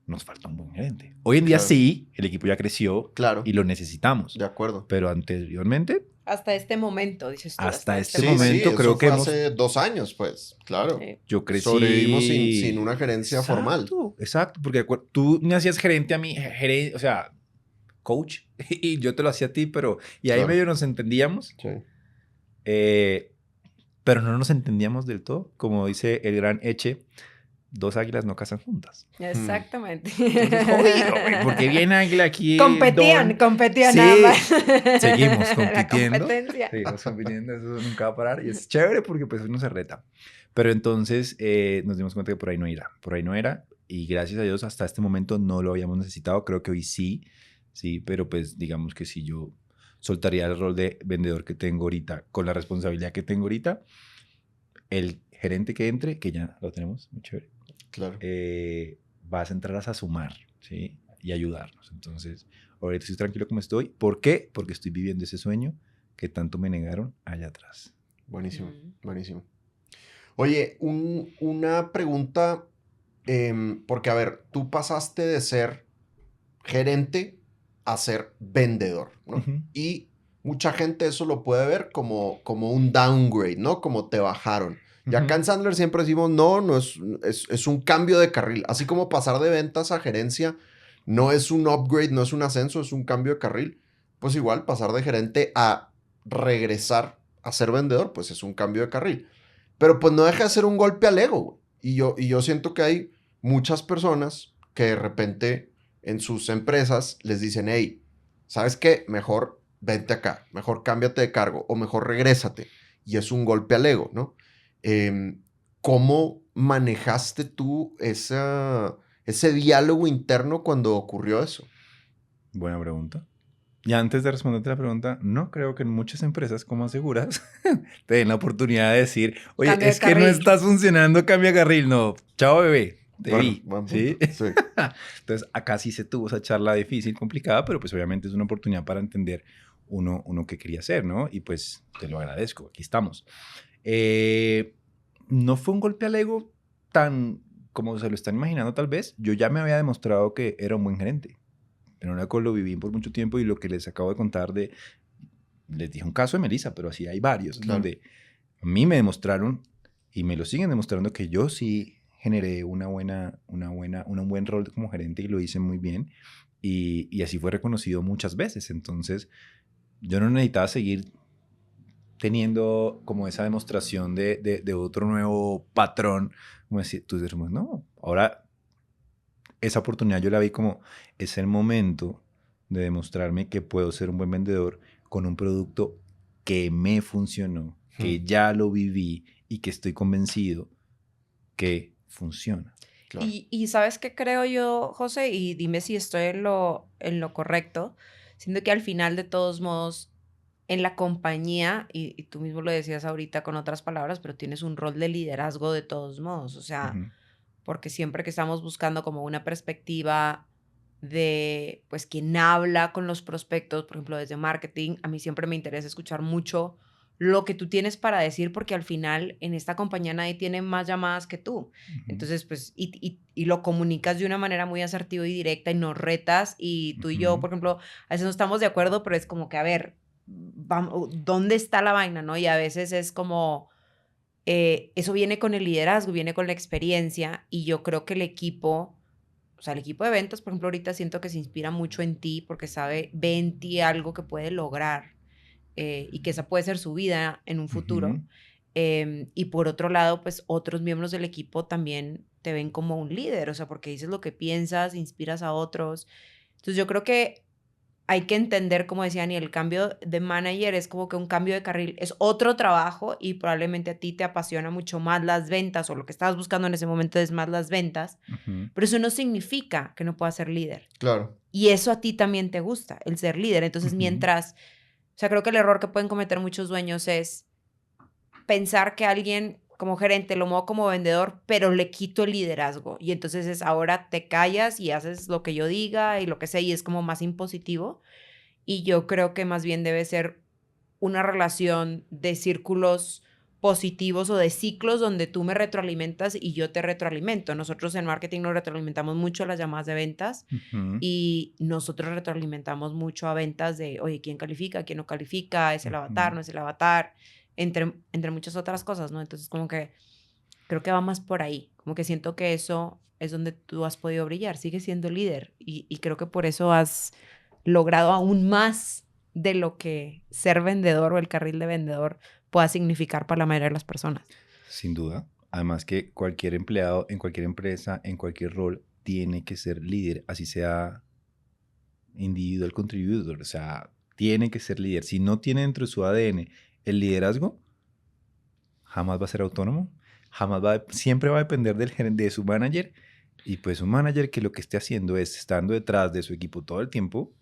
nos falta un buen gerente. Hoy en día Claro. sí, el equipo ya creció Claro. y lo necesitamos. De acuerdo. Pero anteriormente, Hasta este momento, dices tú. Hasta este Sí, momento sí, creo eso que fue hemos... hace 2 años, pues. Claro. Sí. yo crecí... Sobrevivimos sin una gerencia formal. Exacto, porque tú me hacías gerente a mí, o sea, coach, y yo te lo hacía a ti, pero... Y ahí Claro. medio nos entendíamos, Sí. pero no nos entendíamos del todo. Como dice el gran Eche, 2 águilas no cazan juntas. Exactamente. Entonces, jodido, güey, porque viene águila aquí... Competían Sí, nada más. seguimos La compitiendo. competencia. Seguimos compitiendo, eso nunca va a parar. Y es chévere porque pues uno se reta. Pero entonces nos dimos cuenta que por ahí no era. Y gracias a Dios hasta este momento no lo habíamos necesitado. Creo que hoy sí, pero pues digamos que si yo soltaría el rol de vendedor que tengo ahorita con la responsabilidad que tengo ahorita, el gerente que entre, que ya lo tenemos, muy chévere, Claro. vas a entrar a sumar, ¿sí? Y ayudarnos. Entonces, ahorita estoy tranquilo como estoy. ¿Por qué? Porque estoy viviendo ese sueño que tanto me negaron allá atrás. Buenísimo, Mm. buenísimo. Oye, una pregunta, porque a ver, tú pasaste de ser gerente a ser vendedor, ¿no? Ujú. Y mucha gente eso lo puede ver como un downgrade, ¿no? Como te bajaron. Y acá en Sandler siempre decimos, no es un cambio de carril. Así como pasar de ventas a gerencia no es un upgrade, no es un ascenso, es un cambio de carril. Pues igual, pasar de gerente a regresar a ser vendedor, pues es un cambio de carril. Pero pues no deja de ser un golpe al ego, güey. Y yo siento que hay muchas personas que de repente en sus empresas les dicen, hey, ¿sabes qué? Mejor vente acá, mejor cámbiate de cargo o mejor regrésate. Y es un golpe al ego, ¿no? ¿Cómo manejaste tú ese diálogo interno cuando ocurrió eso? Buena pregunta. Y antes de responderte la pregunta, no creo que en muchas empresas, como aseguras, te den la oportunidad de decir, oye, Cambia de es que no carril. estás funcionando, cambia carril. No, chao bebé, te vi. Buen punto. ¿Sí? Sí. Entonces, acá sí se tuvo esa charla difícil, complicada, pero pues obviamente es una oportunidad para entender uno qué quería hacer, ¿no? Y pues te lo agradezco, aquí estamos. No fue un golpe al ego tan como se lo están imaginando tal vez, yo ya me había demostrado que era un buen gerente. En Oracle lo viví por mucho tiempo y lo que les acabo de contar les dije un caso de Melissa, pero así hay varios, Claro. donde a mí me demostraron y me lo siguen demostrando que yo sí generé un buen rol como gerente y lo hice muy bien y así fue reconocido muchas veces. Entonces, yo no necesitaba seguir teniendo como esa demostración de otro nuevo patrón, como decir, tú dices, no, ahora esa oportunidad yo la vi como, es el momento de demostrarme que puedo ser un buen vendedor con un producto que me funcionó, que ya lo viví y que estoy convencido que funciona. Claro. Y ¿sabes qué creo yo, José? Y dime si estoy en lo correcto. Siento que al final, de todos modos, en la compañía, y tú mismo lo decías ahorita con otras palabras, pero tienes un rol de liderazgo de todos modos. O sea, Ujú. porque siempre que estamos buscando como una perspectiva de, pues, quien habla con los prospectos, por ejemplo, desde marketing, a mí siempre me interesa escuchar mucho lo que tú tienes para decir, porque al final en esta compañía nadie tiene más llamadas que tú. Ujú. Entonces, pues, y lo comunicas de una manera muy asertiva y directa y nos retas, y tú y yo, Ujú. por ejemplo, a veces no estamos de acuerdo, pero es como que, a ver, vamos, ¿dónde está la vaina, no? Y a veces es como, eso viene con el liderazgo, viene con la experiencia, y yo creo que el equipo, o sea, el equipo de ventas, por ejemplo, ahorita siento que se inspira mucho en ti porque ve en ti algo que puede lograr, y que esa puede ser su vida en un futuro. Ujú. Y por otro lado, pues otros miembros del equipo también te ven como un líder, o sea, porque dices lo que piensas, inspiras a otros. Entonces yo creo que hay que entender, como decía Dani, el cambio de manager es como que un cambio de carril, es otro trabajo, y probablemente a ti te apasiona mucho más las ventas, o lo que estabas buscando en ese momento es más las ventas, Ujú. pero eso no significa que no puedas ser líder. Claro. Y eso a ti también te gusta, el ser líder. Entonces, Ujú. mientras, o sea, creo que el error que pueden cometer muchos dueños es pensar que alguien como gerente lo muevo como vendedor, pero le quito el liderazgo. Y entonces es, ahora te callas y haces lo que yo diga y lo que sea, y es como más impositivo. Y yo creo que más bien debe ser una relación de círculos positivos o de ciclos donde tú me retroalimentas y yo te retroalimento. Nosotros en marketing nos retroalimentamos mucho a las llamadas de ventas, Ujú. y nosotros retroalimentamos mucho a ventas de, oye, ¿quién califica? ¿Quién no califica? ¿Es el avatar? Ujú. ¿No es el avatar? Entre muchas otras cosas, ¿no? Entonces, como que creo que va más por ahí. Como que siento que eso es donde tú has podido brillar. Sigues siendo líder, y creo que por eso has logrado aún más de lo que ser vendedor o el carril de vendedor pueda significar para la mayoría de las personas. Sin duda. Además que cualquier empleado en cualquier empresa, en cualquier rol, tiene que ser líder, así sea individual contributor, o sea, tiene que ser líder. Si no tiene dentro de su ADN el liderazgo, jamás va a ser autónomo, siempre va a depender del gerente, de su manager, y pues un manager que lo que esté haciendo es estando detrás de su equipo todo el tiempo,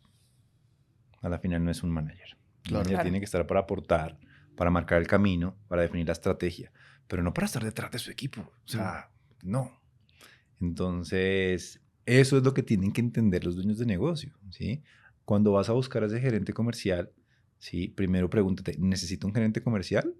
a la final no es un manager. Un Claro. manager tiene que estar para aportar, para marcar el camino, para definir la estrategia, pero no para estar detrás de su equipo. O sea, no. Entonces, eso es lo que tienen que entender los dueños de negocio, ¿sí? Cuando vas a buscar a ese gerente comercial, ¿sí? Primero pregúntate, ¿necesito un gerente comercial?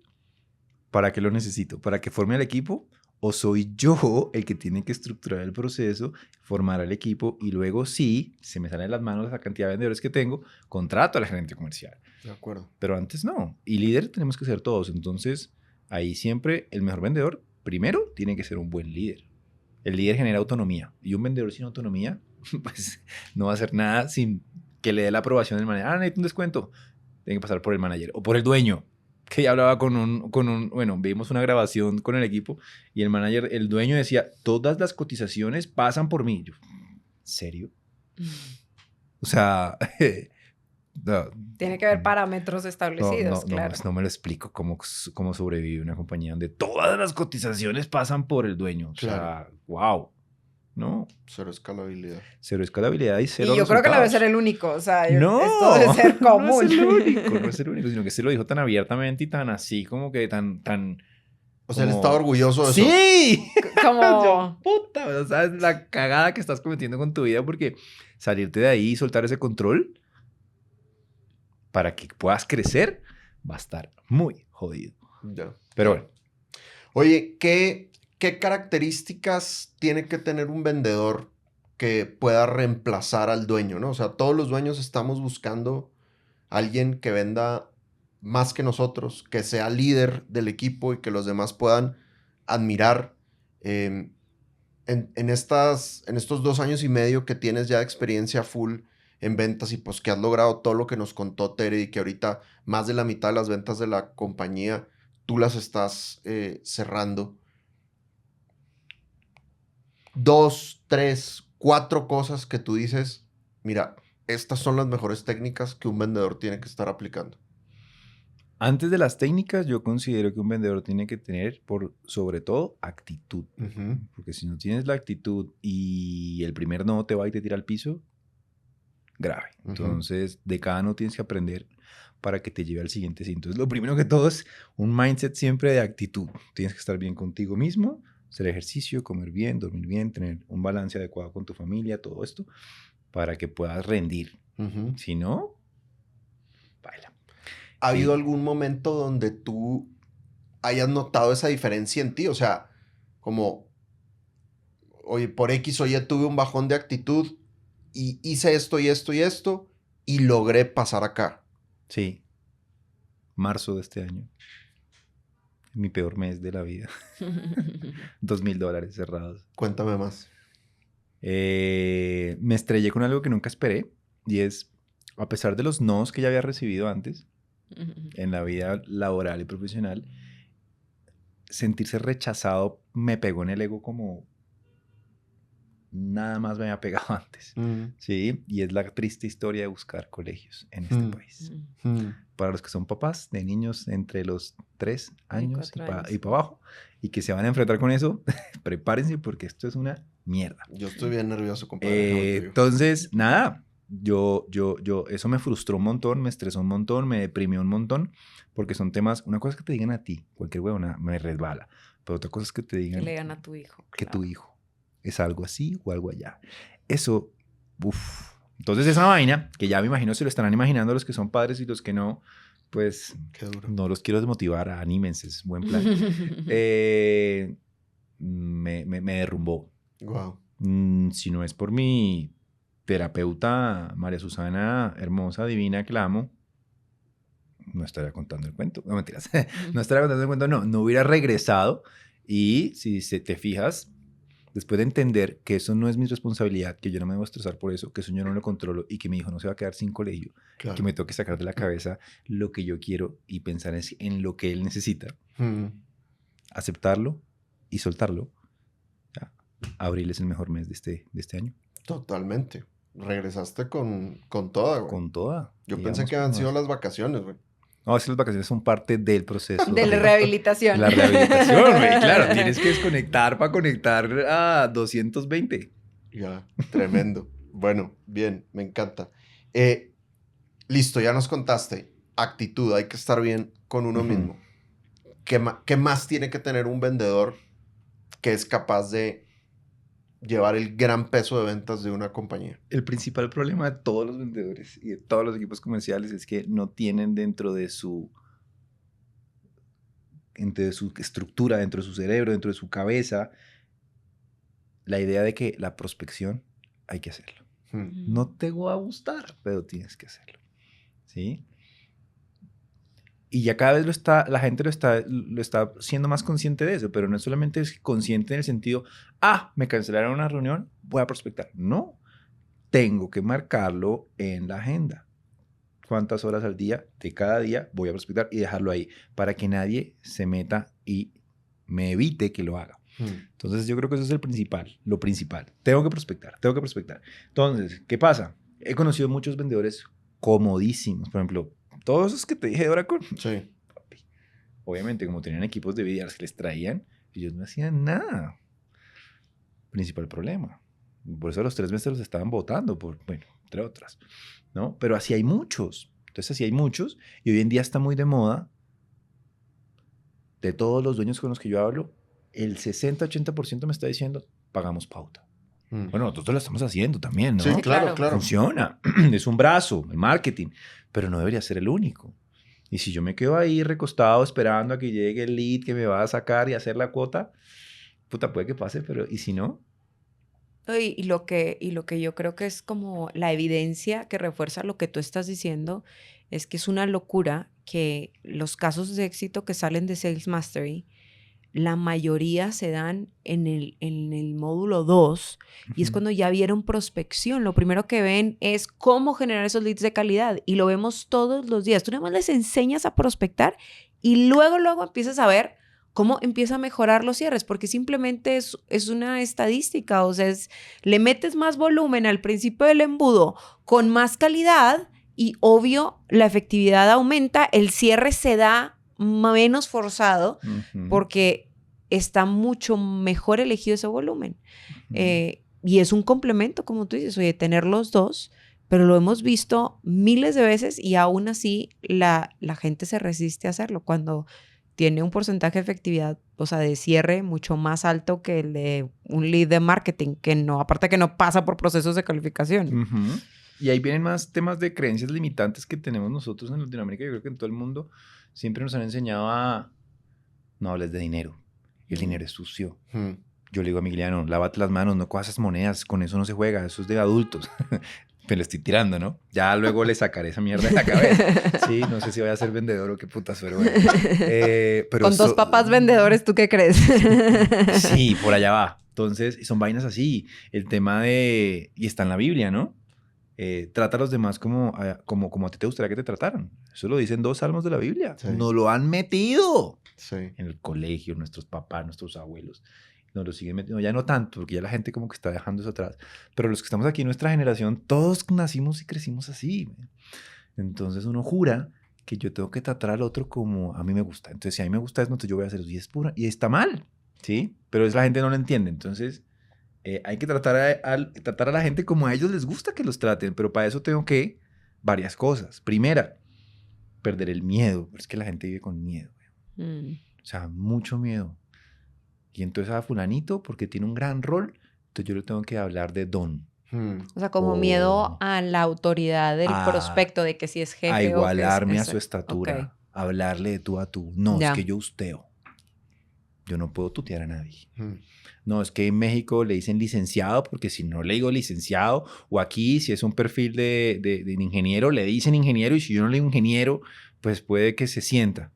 ¿Para qué lo necesito? ¿Para que forme al equipo? ¿O soy yo el que tiene que estructurar el proceso, formar al equipo y luego sí, se me sale de las manos la cantidad de vendedores que tengo, contrato al gerente comercial? De acuerdo. Pero antes no. Y líder tenemos que ser todos. Entonces, ahí siempre el mejor vendedor, primero, tiene que ser un buen líder. El líder genera autonomía. Y un vendedor sin autonomía, pues no va a hacer nada sin que le dé la aprobación del manager. Ah, necesito un descuento. Tiene que pasar por el manager o por el dueño. Que ya hablaba bueno, vimos una grabación con el equipo y el manager, el dueño decía, todas las cotizaciones pasan por mí. Yo, ¿en serio? O sea, no, Tiene que haber parámetros establecidos, claro. no me lo explico cómo sobrevive una compañía donde todas las cotizaciones pasan por el dueño. O sea, wow. No, Cero escalabilidad. cero escalabilidad y cero Y yo creo que no debe resultados. ser el único, o sea, No, esto debe ser común. no es el único, no es el único, sino que se lo dijo tan abiertamente y tan así, como que tan... O sea, él como- estaba orgulloso de eso. ¡Sí! Como, Yo, puta, o sea, es la cagada que estás cometiendo con tu vida porque salirte de ahí y soltar ese control para que puedas crecer va a estar muy jodido. Ya. Pero bueno, Oye, ¿qué ¿qué características tiene que tener un vendedor que pueda reemplazar al dueño, ¿no? O sea, todos los dueños estamos buscando a alguien que venda más que nosotros, que sea líder del equipo y que los demás puedan admirar. En estos 2 años y medio que tienes ya de experiencia full en ventas y pues que has logrado todo lo que nos contó Tere y que ahorita más de la mitad de las ventas de la compañía tú las estás cerrando. 2, 3, 4 cosas que tú dices, mira, estas son las mejores técnicas que un vendedor tiene que estar aplicando. Antes de las técnicas, yo considero que un vendedor tiene que tener, sobre todo, actitud. Uh-huh. Porque si no tienes la actitud y el primer no te va y te tira al piso, grave. Uh-huh. Entonces, de cada no tienes que aprender para que te lleve al siguiente. Entonces, lo primero que todo es un mindset siempre de actitud. Tienes que estar bien contigo mismo, hacer ejercicio, comer bien, dormir bien, tener un balance adecuado con tu familia, todo esto, para que puedas rendir. Uh-huh. Si no, baila. ¿Ha habido algún momento donde tú hayas notado esa diferencia en ti? O sea, como, oye, por X o Y tuve un bajón de actitud y hice esto y esto y esto y logré pasar acá. Sí. Marzo de este año. Mi peor mes de la vida. $2,000 cerrados. Cuéntame más. Me estrellé con algo que nunca esperé y es, a pesar de los no's que ya había recibido antes, en la vida laboral y profesional, sentirse rechazado me pegó en el ego como nada más me había pegado antes. ¿Sí? Y es la triste historia de buscar colegios en este país. Para los que son papás de niños entre los 3 años y para abajo y que se van a enfrentar con eso, prepárense porque esto es una mierda. Yo estoy bien nervioso, compadre. Entonces, nada. Eso me frustró un montón, me estresó un montón, me deprimió un montón, porque son temas, una cosa es que te digan a ti, cualquier huevona me resbala, pero otra cosa es que te digan que le digan a tu hijo. Que tu hijo es algo así o algo allá. Eso, uff. Entonces esa vaina, que ya me imagino se lo estarán imaginando los que son padres y los que no, pues no los quiero desmotivar, anímense, es buen plan. Me derrumbó. Wow. Si no es por mi terapeuta María Susana, hermosa, divina, que la amo, no estaría contando el cuento. No, mentiras. No estaría contando el cuento, no hubiera regresado. Y si te fijas, después de entender que eso no es mi responsabilidad, que yo no me debo estresar por eso, que eso yo no lo controlo y que mi hijo no se va a quedar sin colegio, claro, que me tengo que sacar de la cabeza lo que yo quiero y pensar en lo que él necesita, aceptarlo y soltarlo. Ya. Abril es el mejor mes de este año. Totalmente. Regresaste con toda, güey. Con toda. Yo pensé que habían sido las vacaciones, güey. No, es que las vacaciones son parte del proceso. De la rehabilitación. La rehabilitación, güey. Claro, tienes que desconectar para conectar a 220. Ya, tremendo. Bueno, bien, me encanta. Listo, ya nos contaste. Actitud, hay que estar bien con uno mismo. ¿Qué más tiene que tener un vendedor que es capaz de llevar el gran peso de ventas de una compañía? El principal problema de todos los vendedores y de todos los equipos comerciales es que no tienen dentro de su estructura, dentro de su cerebro, dentro de su cabeza, la idea de que la prospección hay que hacerlo. No te va a gustar, pero tienes que hacerlo. ¿Sí? Y ya cada vez la gente lo está siendo más consciente de eso, pero no solamente es consciente en el sentido, me cancelaron una reunión, voy a prospectar. No, tengo que marcarlo en la agenda. ¿Cuántas horas al día de cada día voy a prospectar y dejarlo ahí para que nadie se meta y me evite que lo haga? Entonces yo creo que eso es lo principal. Tengo que prospectar. Entonces, ¿qué pasa? He conocido muchos vendedores comodísimos, por ejemplo, todos esos que te dije de Oracle. Sí. Obviamente, como tenían equipos de BDRs que les traían, ellos no hacían nada. Principal problema. Por eso a los 3 meses los estaban votando, entre otras, ¿no? Pero así hay muchos. Entonces, así hay muchos. Y hoy en día está muy de moda. De todos los dueños con los que yo hablo, el 60-80% me está diciendo, pagamos pauta. Bueno, nosotros lo estamos haciendo también, ¿no? Sí, claro. Funciona. Es un brazo, el marketing, pero no debería ser el único. Y si yo me quedo ahí recostado esperando a que llegue el lead que me va a sacar y hacer la cuota, puta, puede que pase, pero ¿y si no? Y lo que yo creo que es como la evidencia que refuerza lo que tú estás diciendo es que es una locura que los casos de éxito que salen de Sales Mastery, la mayoría se dan en el módulo 2 y es Ujú. cuando ya vieron prospección. Lo primero que ven es cómo generar esos leads de calidad y lo vemos todos los días. Tú nada más les enseñas a prospectar y luego empiezas a ver cómo empieza a mejorar los cierres, porque simplemente es una estadística, o sea, le metes más volumen al principio del embudo con más calidad y obvio la efectividad aumenta, el cierre se da menos forzado Ujú. porque está mucho mejor elegido ese volumen. Ujú. Y es un complemento, como tú dices, oye, tener los dos, pero lo hemos visto miles de veces y aún así la gente se resiste a hacerlo cuando tiene un porcentaje de efectividad, o sea, de cierre mucho más alto que el de un lead de marketing, que no, aparte que no pasa por procesos de calificación. Ujú. Y ahí vienen más temas de creencias limitantes que tenemos nosotros en Latinoamérica. Yo creo que en todo el mundo siempre nos han enseñado a no hables de dinero. El dinero es sucio. Hmm. Yo le digo a Migueliano, lávate las manos, no cojas esas monedas, con eso no se juega, eso es de adultos. Me lo estoy tirando, ¿no? Ya luego le sacaré esa mierda de la cabeza. Sí, no sé si voy a ser vendedor o qué putas, pero bueno. Pero Con dos papás vendedores, ¿tú qué crees? Sí, por allá va. Entonces, son vainas así. El tema de... Y está en la Biblia, ¿no? Trata a los demás como a ti te gustaría que te trataran. Eso lo dicen 2 salmos de la Biblia. Sí. Nos lo han metido Sí. en el colegio, nuestros papás, nuestros abuelos. Nos lo siguen metiendo. Ya no tanto, porque ya la gente como que está dejando eso atrás. Pero los que estamos aquí, nuestra generación, todos nacimos y crecimos así. Entonces uno jura que yo tengo que tratar al otro como a mí me gusta. Entonces, si a mí me gusta eso, entonces yo voy a hacer eso. Y es pura. Y está mal, ¿sí? Pero la gente no lo entiende. Entonces, hay que tratar a la gente como a ellos les gusta que los traten. Pero para eso tengo que varias cosas. Primera, perder el miedo. Es que la gente vive con miedo. O sea, mucho miedo. Y entonces a fulanito, porque tiene un gran rol, entonces yo le tengo que hablar de don. Hmm. O sea, como miedo O a la autoridad del a, prospecto, de que si es a jefe o que es... igualarme a su Ok, estatura. A hablarle de tú a tú. No, es ya. que yo usteo. Yo no puedo tutear a nadie. Hmm. No, es que en México le dicen licenciado, porque si no le digo licenciado, o aquí si es un perfil de ingeniero, le dicen ingeniero, y si yo no le digo ingeniero, pues puede que se sienta.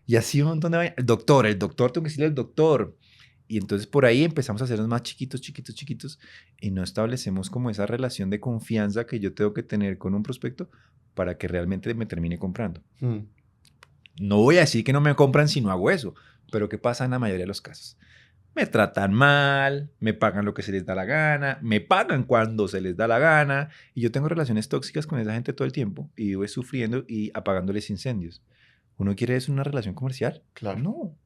Y así un montón de vainas. El doctor, tengo que decirle el doctor. Y entonces por ahí empezamos a hacernos más chiquitos, y no establecemos como esa relación de confianza que yo tengo que tener con un prospecto para que realmente me termine comprando. Hmm. No voy a decir que no me compran si no hago eso, pero ¿qué pasa en la mayoría de los casos? Me tratan mal, me pagan lo que se les da la gana, me pagan cuando se les da la gana, y yo tengo relaciones tóxicas con esa gente todo el tiempo, y voy sufriendo y apagándoles incendios. ¿Uno quiere eso en una relación comercial? Claro. No.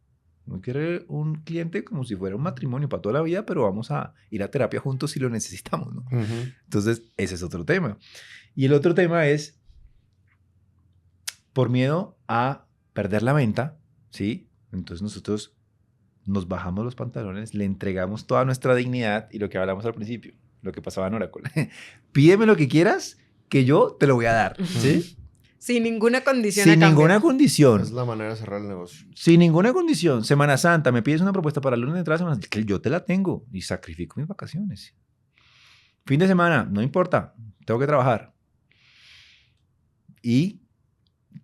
Uno quiere un cliente como si fuera un matrimonio para toda la vida, pero vamos a ir a terapia juntos si lo necesitamos, ¿no? Ujú. Entonces, ese es otro tema. Y el otro tema es por miedo a perder la venta, ¿sí? Entonces nosotros nos bajamos los pantalones, le entregamos toda nuestra dignidad y lo que hablamos al principio, lo que pasaba en Oracle. Pídeme lo que quieras, que yo te lo voy a dar, ¿sí? Sin ninguna condición a Sin cambio. ninguna condición. Es la manera de cerrar el negocio. Sin ninguna condición. Semana Santa, me pides una propuesta para el lunes de entrada, Semana Santa, que yo te la tengo y sacrifico mis vacaciones. Fin de semana, no importa, tengo que trabajar. ¿Y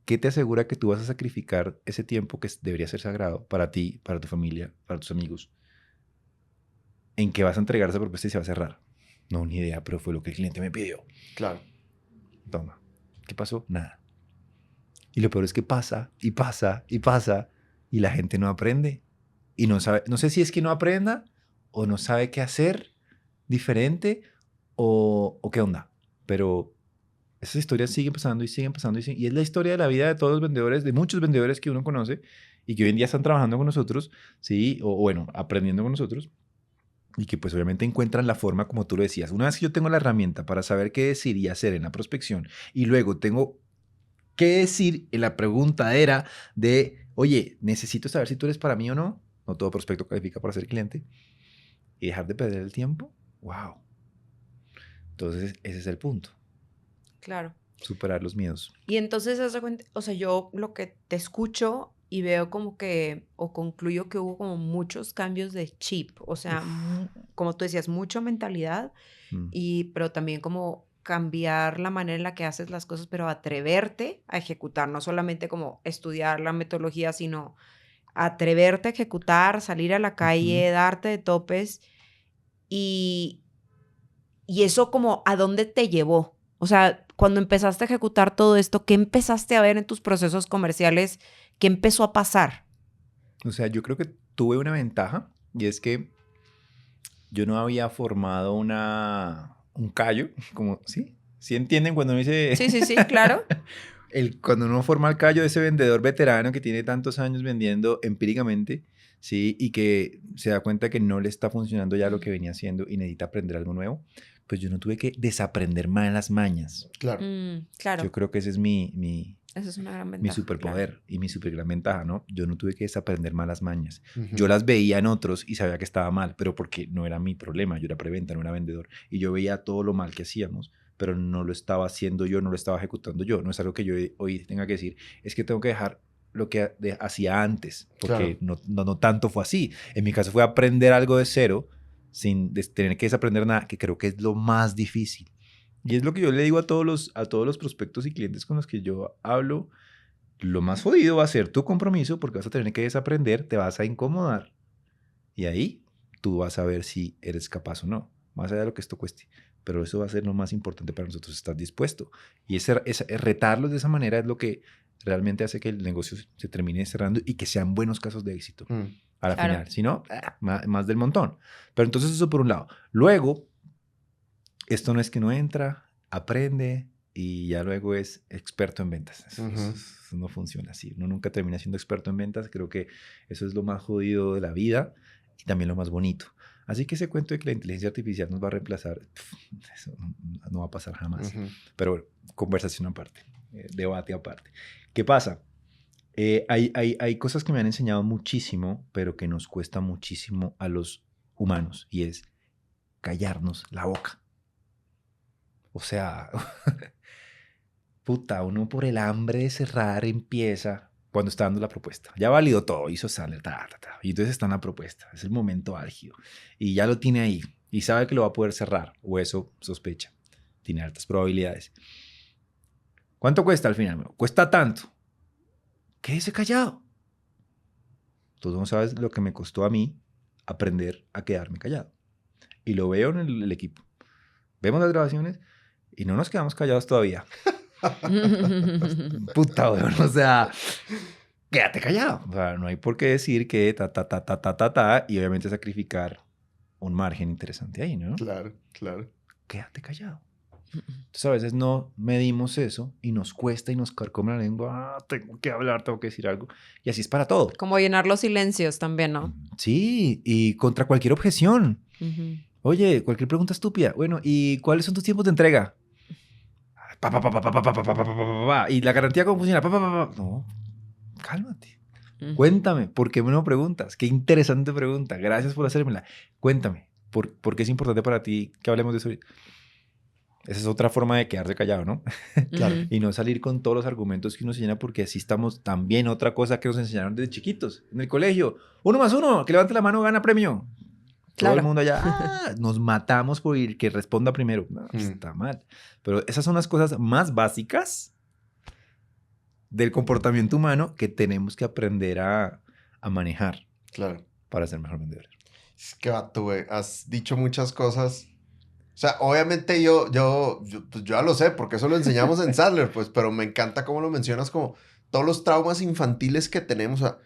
qué te asegura que tú vas a sacrificar ese tiempo que debería ser sagrado para ti, para tu familia, para tus amigos? ¿En qué vas a entregar esa propuesta y se va a cerrar? No, ni idea, pero fue lo que el cliente me pidió. Claro. Toma. ¿Qué pasó? Nada. Y lo peor es que pasa y pasa y pasa y la gente no aprende. Y no sabe, no sé si es que no aprenda o no sabe qué hacer diferente o qué onda. Pero esas historias siguen pasando y siguen pasando y es la historia de la vida de todos los vendedores, de muchos vendedores que uno conoce y que hoy en día están trabajando con nosotros, ¿sí? O bueno, aprendiendo con nosotros y que pues obviamente encuentran la forma como tú lo decías. Una vez que yo tengo la herramienta para saber qué decir y hacer en la prospección y luego tengo qué decir en la preguntadera de, oye, necesito saber si tú eres para mí o no. No todo prospecto califica para ser cliente. Y dejar de perder el tiempo. ¡Wow! Entonces, ese es el punto. Claro. Superar los miedos. Y entonces, haz de cuenta, o sea, yo lo que te escucho y veo como que, o concluyo que hubo como muchos cambios de chip, o sea, como tú decías, mucha mentalidad, pero también como cambiar la manera en la que haces las cosas, pero atreverte a ejecutar, no solamente como estudiar la metodología, sino atreverte a ejecutar, salir a la calle, darte de topes y eso como ¿a dónde te llevó? O sea, cuando empezaste a ejecutar todo esto, ¿qué empezaste a ver en tus procesos comerciales? ¿Qué empezó a pasar? O sea, yo creo que tuve una ventaja y es que yo no había formado un callo, como, ¿sí? ¿Sí entienden cuando me dice? Sí, claro. Cuando uno forma el callo de ese vendedor veterano que tiene tantos años vendiendo empíricamente, ¿sí? Y que se da cuenta que no le está funcionando ya lo que venía haciendo y necesita aprender algo nuevo, pues yo no tuve que desaprender malas mañas. Claro. Claro. Yo creo que ese es Esa es una gran ventaja. mi superpoder claro. y mi super gran ventaja, ¿no? Yo no tuve que desaprender malas mañas. Ujú. Yo las veía en otros y sabía que estaba mal, pero porque no era mi problema, yo era preventa, no era vendedor. Y yo veía todo lo mal que hacíamos, pero no lo estaba haciendo yo, no lo estaba ejecutando yo. No es algo que yo hoy tenga que decir, es que tengo que dejar lo que hacía antes, porque Claro. no tanto fue así. En mi caso fue aprender algo de cero, sin tener que desaprender nada, que creo que es lo más difícil. Y es lo que yo le digo a todos los prospectos y clientes con los que yo hablo. Lo más jodido va a ser tu compromiso porque vas a tener que desaprender, te vas a incomodar y ahí tú vas a ver si eres capaz o no, más allá de lo que esto cueste. Pero eso va a ser lo más importante para nosotros, ¿estás dispuesto? Y retarlos de esa manera es lo que realmente hace que el negocio se termine cerrando y que sean buenos casos de éxito a la Claro. final. Si no, más del montón. Pero entonces eso por un lado. Luego, esto no es que no entra, aprende y ya luego es experto en ventas. Eso no funciona así. Uno nunca termina siendo experto en ventas. Creo que eso es lo más jodido de la vida y también lo más bonito. Así que ese cuento de que la inteligencia artificial nos va a reemplazar, eso no va a pasar jamás. Pero bueno, conversación aparte, debate aparte. ¿Qué pasa? Hay cosas que me han enseñado muchísimo, pero que nos cuesta muchísimo a los humanos y es callarnos la boca. O sea, puta, uno por el hambre de cerrar empieza cuando está dando la propuesta. Ya validó todo, hizo sale, y entonces está en la propuesta. Es el momento álgido. Y ya lo tiene ahí. Y sabe que lo va a poder cerrar, o eso sospecha. Tiene altas probabilidades. ¿Cuánto cuesta al final? Cuesta tanto. Quédese callado. Tú no sabes lo que me costó a mí aprender a quedarme callado. Y lo veo en el equipo. Vemos las grabaciones y no nos quedamos callados todavía. Puta, weón, o sea, quédate callado. O sea, no hay por qué decir que y obviamente sacrificar un margen interesante ahí, ¿no? Claro. Quédate callado. Entonces a veces no medimos eso y nos cuesta y nos carcome la lengua. Tengo que hablar, tengo que decir algo. Y así es para todo. Como llenar los silencios también, ¿no? Sí, y contra cualquier objeción. Oye, cualquier pregunta estúpida. Bueno, ¿y cuáles son tus tiempos de entrega? Y la garantía cómo funciona. No, cálmate. Cuéntame, ¿por qué me lo preguntas? Qué interesante pregunta. Gracias por hacérmela. Cuéntame, ¿por qué es importante para ti que hablemos de eso? Esa es otra forma de quedarse callado, ¿no? Claro. Y no salir con todos los argumentos que uno se llena porque así estamos también. Otra cosa que nos enseñaron desde chiquitos en el colegio. 1 más 1, que levante la mano gana premio. Todo el mundo allá, nos matamos por ir, que responda primero. No, está mal. Pero esas son las cosas más básicas del comportamiento humano que tenemos que aprender a manejar. Claro. Para ser mejor vendedor. Es que vato, güey, has dicho muchas cosas. O sea, obviamente yo ya lo sé, porque eso lo enseñamos en Sandler, pues, pero me encanta cómo lo mencionas, como todos los traumas infantiles que tenemos, o sea,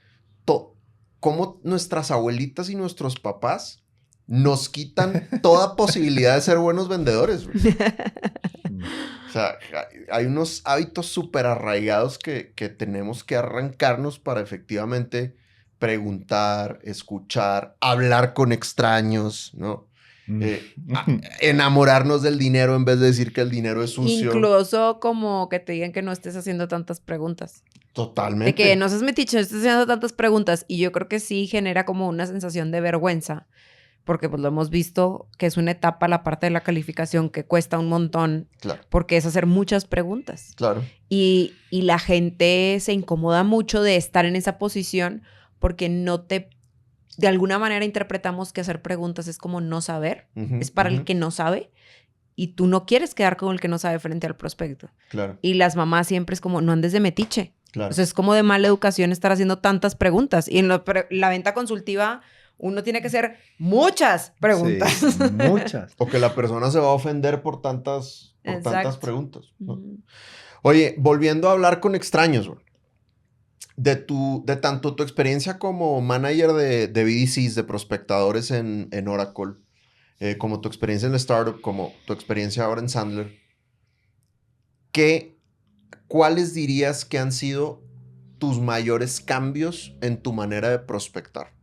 cómo nuestras abuelitas y nuestros papás nos quitan toda posibilidad de ser buenos vendedores, güey. O sea, hay unos hábitos súper arraigados que tenemos que arrancarnos para efectivamente preguntar, escuchar, hablar con extraños, ¿no? Enamorarnos del dinero en vez de decir que el dinero es sucio. Incluso como que te digan que no estés haciendo tantas preguntas. Totalmente. De que no seas metiche, no estés haciendo tantas preguntas. Y yo creo que sí genera como una sensación de vergüenza. porque pues lo hemos visto que es una etapa, la parte de la calificación, que cuesta un montón, Claro, porque es hacer muchas preguntas. claro. Y la gente se incomoda mucho de estar en esa posición porque de alguna manera interpretamos que hacer preguntas es como no saber, Ujú, es para el ujú. que no sabe y tú no quieres quedar con el que no sabe frente al prospecto. Claro, Y las mamás siempre es como, no andes de metiche. claro. O sea, es como de mala educación estar haciendo tantas preguntas. Y en la venta consultiva uno tiene que hacer muchas preguntas. Sí, muchas. O que la persona se va a ofender por tantas Exacto. preguntas, ¿no? Ujú. Oye, volviendo a hablar con extraños, güey, de tanto tu experiencia como manager de BDCs, de prospectadores en Oracle, como tu experiencia en la startup, como tu experiencia ahora en Sandler, ¿cuáles dirías que han sido tus mayores cambios en tu manera de prospectar?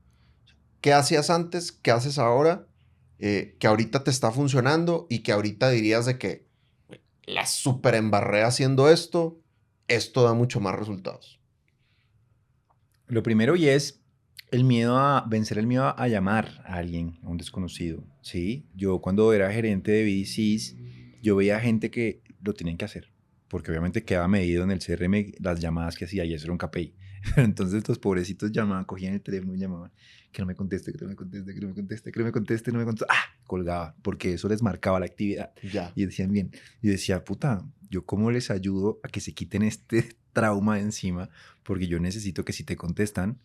¿Qué hacías antes? ¿Qué haces ahora? Que ahorita te está funcionando y que ahorita dirías de que la super embarré haciendo esto da mucho más resultados. Lo primero y es el miedo a vencer el miedo a llamar a alguien, a un desconocido, ¿sí? Yo cuando era gerente de BDCs, yo veía gente que lo tenían que hacer, porque obviamente quedaba medido en el CRM las llamadas que hacía y eso era un KPI. Entonces estos pobrecitos llamaban, cogían el teléfono y llamaban, que no me conteste, que no me conteste, que no me conteste, que no me conteste, no me conteste. ¡Ah! Colgaba, porque eso les marcaba la actividad. Ya. Y decían bien. Y decía, puta, ¿yo cómo les ayudo a que se quiten este trauma de encima? Porque yo necesito que si te contestan,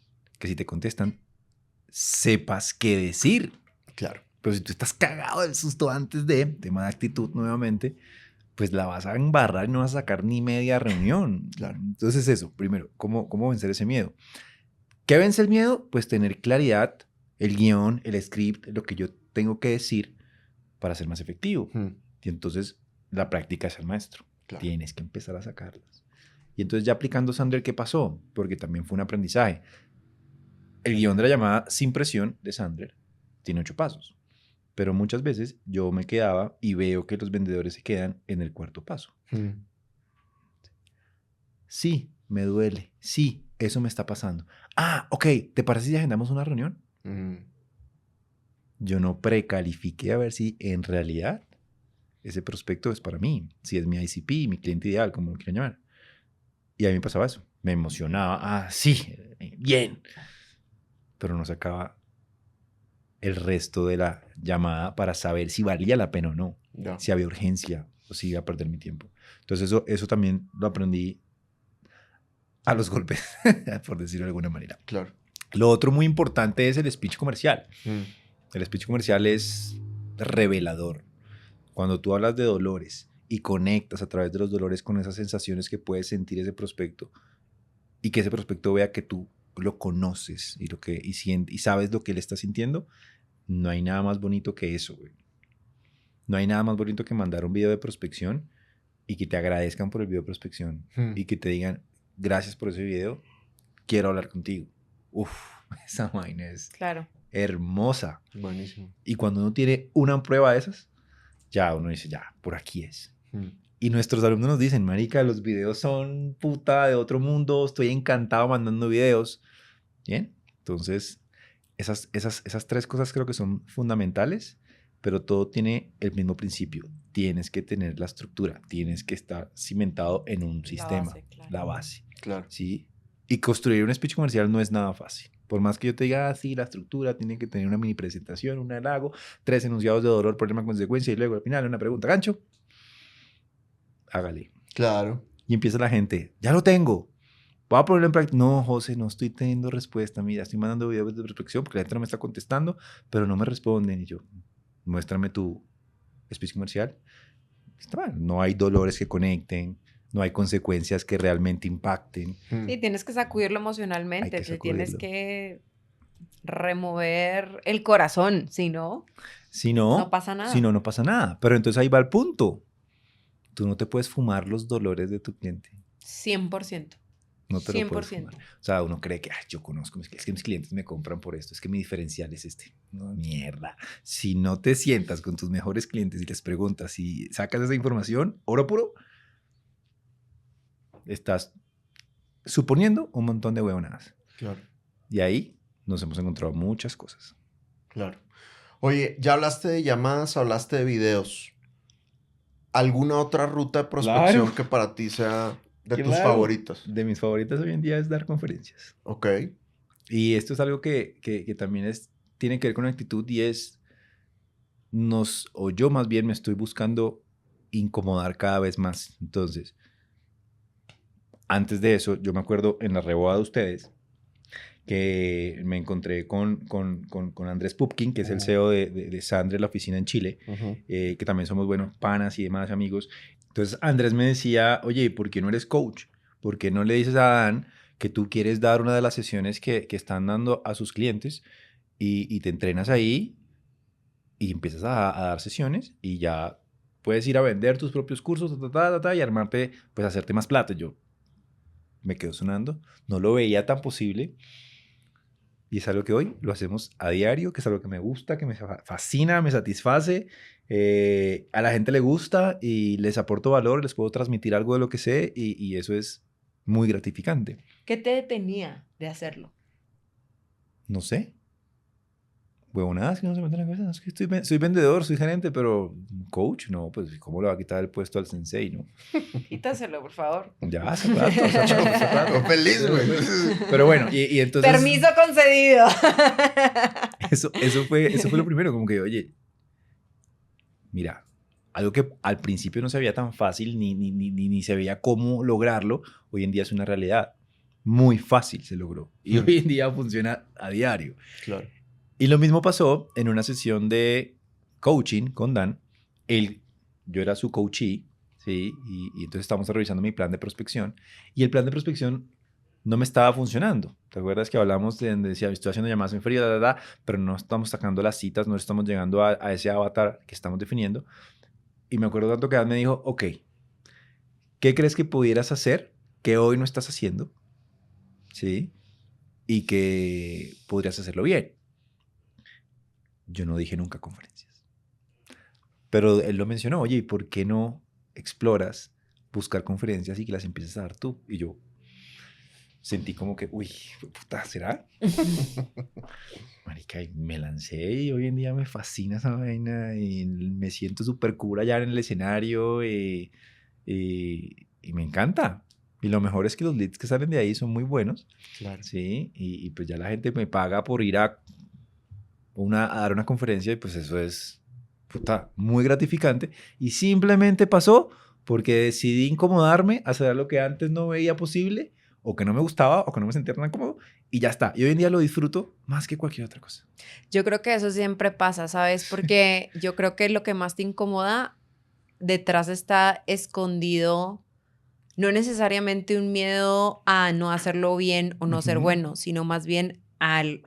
sepas qué decir. Claro. Pero si tú estás cagado del susto antes de, tema de actitud nuevamente, pues la vas a embarrar y no vas a sacar ni media reunión. Claro. Entonces eso, primero, ¿cómo vencer ese miedo? ¿Qué vence el miedo? Pues tener claridad, el guión, el script, lo que yo tengo que decir para ser más efectivo. Y entonces la práctica es el maestro. Claro. Tienes que empezar a sacarlas. Y entonces ya aplicando Sandler, ¿qué pasó? Porque también fue un aprendizaje. El guión de la llamada sin presión de Sandler tiene 8 pasos. Pero muchas veces yo me quedaba y veo que los vendedores se quedan en el 4º paso. Sí, me duele. Sí, eso me está pasando. Ah, ok, ¿te parece si agendamos una reunión? Yo no precalifiqué a ver si en realidad ese prospecto es para mí, si es mi ICP, mi cliente ideal, como lo quieran llamar. Y a mí me pasaba eso. Me emocionaba. Ah, sí, bien. Pero no sacaba el resto de la llamada para saber si valía la pena o no. Ya. Si había urgencia o si iba a perder mi tiempo. Entonces eso también lo aprendí a los golpes, por decirlo de alguna manera. Claro. Lo otro muy importante es el speech comercial. El speech comercial es revelador. Cuando tú hablas de dolores y conectas a través de los dolores con esas sensaciones que puede sentir ese prospecto y que ese prospecto vea que tú lo conoces y sabes lo que él está sintiendo, no hay nada más bonito que eso, güey. No hay nada más bonito que mandar un video de prospección y que te agradezcan por el video de prospección y que te digan, gracias por ese video, quiero hablar contigo. Uf, esa vaina es hermosa. Buenísimo. Y cuando uno tiene una prueba de esas, ya uno dice, ya, por aquí es. Y nuestros alumnos nos dicen, marica, los videos son puta de otro mundo, estoy encantado mandando videos. Bien, entonces esas 3 cosas creo que son fundamentales, pero todo tiene el mismo principio. Tienes que tener la estructura, tienes que estar cimentado en un sistema, la base. Claro. ¿Sí? Y construir un speech comercial no es nada fácil. Por más que yo te diga, sí, la estructura tiene que tener una mini presentación, un halago, 3 enunciados de dolor, problema, consecuencia y luego al final una pregunta, gancho. Hágale. Claro. Y empieza la gente, ya lo tengo. Voy a ponerlo en práctica. No, José, no estoy teniendo respuesta. Mira, estoy mandando videos de prospección porque la gente no me está contestando, pero no me responden. Y yo, muéstrame tu speech comercial. Está mal. No hay dolores que conecten, no hay consecuencias que realmente impacten. Sí, tienes que sacudirlo emocionalmente, tienes que remover el corazón, si no, no pasa nada. Si no, no pasa nada. Pero entonces ahí va el punto. Tú no te puedes fumar los dolores de tu cliente. 100%. No te 100%. lo puedes fumar. O sea, uno cree que yo conozco, es que mis clientes me compran por esto, es que mi diferencial es este. No, mierda. Si no te sientas con tus mejores clientes y les preguntas y sacas esa información, oro puro, estás suponiendo un montón de huevonadas. Claro. Y ahí nos hemos encontrado muchas cosas. Claro. Oye, ya hablaste de llamadas, hablaste de videos. ¿Alguna otra ruta de prospección Claro. que para ti sea de tus Claro. favoritas? De mis favoritas hoy en día es dar conferencias. Ok. Y esto es algo que también tiene que ver con actitud y es, o yo más bien me estoy buscando incomodar cada vez más. Entonces, antes de eso, yo me acuerdo en la reboda de ustedes que me encontré con Andrés Pupkin, que es el CEO de Sandre, la oficina en Chile, Ujú. que también somos, bueno, panas y demás amigos. Entonces Andrés me decía, oye, ¿por qué no eres coach? ¿Por qué no le dices a Dan que tú quieres dar una de las sesiones que están dando a sus clientes y te entrenas ahí y empiezas a dar sesiones y ya puedes ir a vender tus propios cursos y armarte, pues hacerte más plata? Yo me quedo sonando, no lo veía tan posible. Y es algo que hoy lo hacemos a diario, que es algo que me gusta, que me fascina, me satisface. A la gente le gusta y les aporto valor, les puedo transmitir algo de lo que sé y eso es muy gratificante. ¿Qué te detenía de hacerlo? No sé. Huevonadas que no se meten en la cabeza. Es que soy vendedor, soy gerente, pero coach, no, pues ¿cómo le va a quitar el puesto al sensei, no? Quítaselo, por favor. Ya, hace rato, hace rato. Yo feliz, güey. Pero bueno, y entonces... Permiso concedido. Eso fue lo primero, como que, oye, mira, algo que al principio no se veía tan fácil ni se veía cómo lograrlo, hoy en día es una realidad. Muy fácil se logró. Y hoy en día funciona a diario. Claro. Y lo mismo pasó en una sesión de coaching con Dan. Yo era su coachee, ¿sí? Y entonces estábamos revisando mi plan de prospección. Y el plan de prospección no me estaba funcionando. ¿Te acuerdas que hablamos de donde decía, estoy haciendo llamadas en frío, pero no estamos sacando las citas, no estamos llegando a ese avatar que estamos definiendo? Y me acuerdo tanto que Dan me dijo, ok, ¿qué crees que pudieras hacer que hoy no estás haciendo? ¿Sí? Y que podrías hacerlo bien. Yo no dije nunca conferencias. Pero él lo mencionó, oye, ¿y por qué no exploras buscar conferencias y que las empieces a dar tú? Y yo sentí como que, uy, puta, ¿será? Marica, y me lancé y hoy en día me fascina esa vaina y me siento súper cool allá en el escenario y me encanta. Y lo mejor es que los leads que salen de ahí son muy buenos. Claro. Sí, y pues ya la gente me paga por ir a dar una conferencia y pues eso es puta, muy gratificante. Y simplemente pasó porque decidí incomodarme, hacer lo que antes no veía posible o que no me gustaba o que no me sentía tan cómodo y ya está. Y hoy en día lo disfruto más que cualquier otra cosa. Yo creo que eso siempre pasa, ¿sabes? Porque yo creo que lo que más te incomoda, detrás está escondido no necesariamente un miedo a no hacerlo bien o no ser bueno, sino más bien al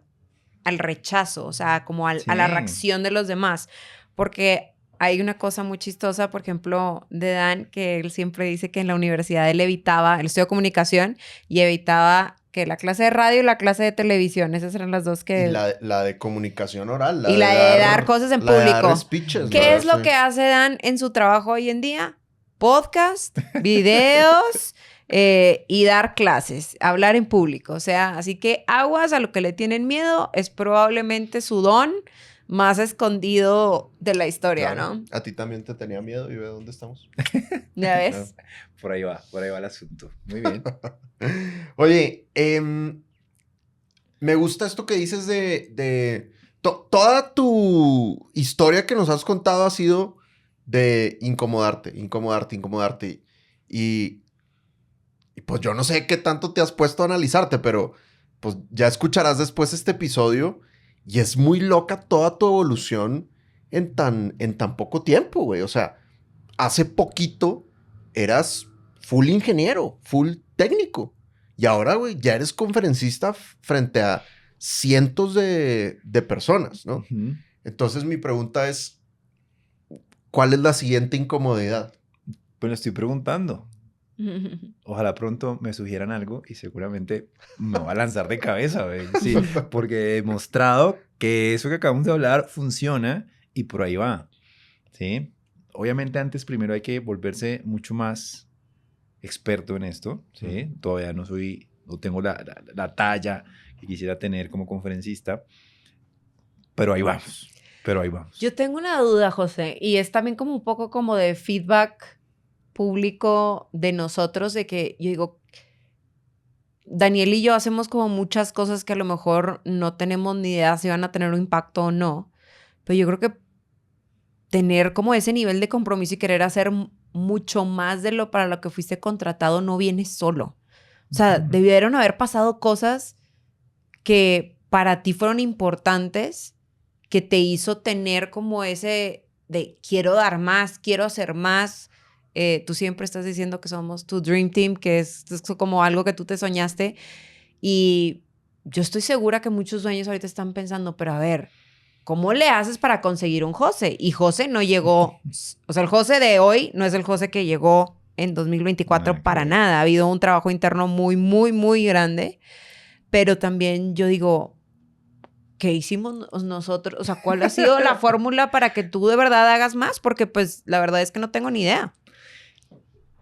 rechazo, o sea, como a la reacción de los demás. Porque hay una cosa muy chistosa, por ejemplo, de Dan, que él siempre dice que en la universidad él estudió comunicación y evitaba que la clase de radio y la clase de televisión, esas eran las dos que... Y la de comunicación oral. Y la de dar cosas en la de público. dar speeches, ¿Qué ¿no? es lo Sí. que hace Dan en su trabajo hoy en día? Podcast, videos y dar clases, hablar en público. O sea, así que aguas a lo que le tienen miedo es probablemente su don más escondido de la historia, Claro. ¿no? A ti también te tenía miedo y ve dónde estamos. ¿Ya ves? No, por ahí va el asunto. Muy bien. Oye, me gusta esto que dices toda tu historia que nos has contado ha sido de incomodarte. Y pues yo no sé qué tanto te has puesto a analizarte, pero pues ya escucharás después este episodio y es muy loca toda tu evolución en tan poco tiempo, güey. O sea, hace poquito eras full ingeniero, full técnico. Y ahora, güey, ya eres conferencista frente a cientos de personas, ¿no? Uh-huh. Entonces mi pregunta es, ¿cuál es la siguiente incomodidad? Pues lo estoy preguntando. Ojalá pronto me sugieran algo y seguramente me va a lanzar de cabeza, güey. Sí, porque he demostrado que eso que acabamos de hablar funciona y por ahí va. ¿Sí? Obviamente antes primero hay que volverse mucho más experto en esto. ¿Sí? Todavía no tengo la talla que quisiera tener como conferencista, pero ahí vamos. Pero ahí vamos. Yo tengo una duda, José, y es también como un poco como de feedback público de nosotros, de que yo digo, Daniel y yo hacemos como muchas cosas que a lo mejor no tenemos ni idea si van a tener un impacto o no, pero yo creo que tener como ese nivel de compromiso y querer hacer mucho más de lo para lo que fuiste contratado no viene solo. O sea, debieron haber pasado cosas que para ti fueron importantes, que te hizo tener como ese de quiero dar más, quiero hacer más. Tú siempre estás diciendo que somos tu dream team, que es como algo que tú te soñaste. Y yo estoy segura que muchos dueños ahorita están pensando, pero a ver, ¿cómo le haces para conseguir un José? Y José no llegó, o sea, el José de hoy no es el José que llegó en 2024 para nada. Ha habido un trabajo interno muy, muy, muy grande. Pero también yo digo, ¿qué hicimos nosotros? O sea, ¿cuál ha sido la fórmula para que tú de verdad hagas más? Porque pues la verdad es que no tengo ni idea.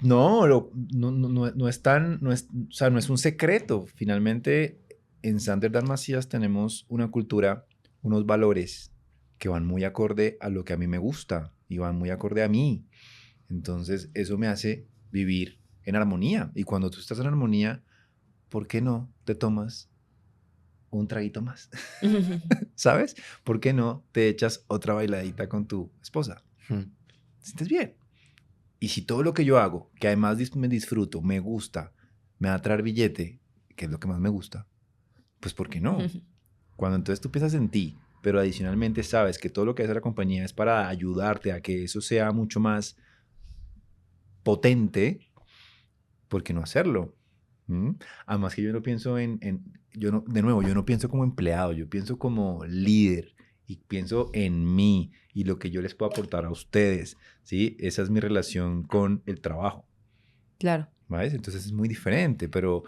No, no es tan, o sea, no es un secreto. Finalmente, en Sandler Dan Macías tenemos una cultura, unos valores que van muy acorde a lo que a mí me gusta y van muy acorde a mí. Entonces, eso me hace vivir en armonía. Y cuando tú estás en armonía, ¿por qué no te tomas un traguito más? ¿Sabes? ¿Por qué no te echas otra bailadita con tu esposa? ¿Te sientes bien? Y si todo lo que yo hago, que además me disfruto, me gusta, me va a traer billete, que es lo que más me gusta, pues ¿por qué no? Cuando entonces tú piensas en ti, pero adicionalmente sabes que todo lo que hace la compañía es para ayudarte a que eso sea mucho más potente, ¿por qué no hacerlo? Además que yo no pienso yo no pienso como empleado, yo pienso como líder y pienso en mí y lo que yo les puedo aportar a ustedes, ¿sí? Esa es mi relación con el trabajo. Claro. ¿Ves? Entonces es muy diferente, pero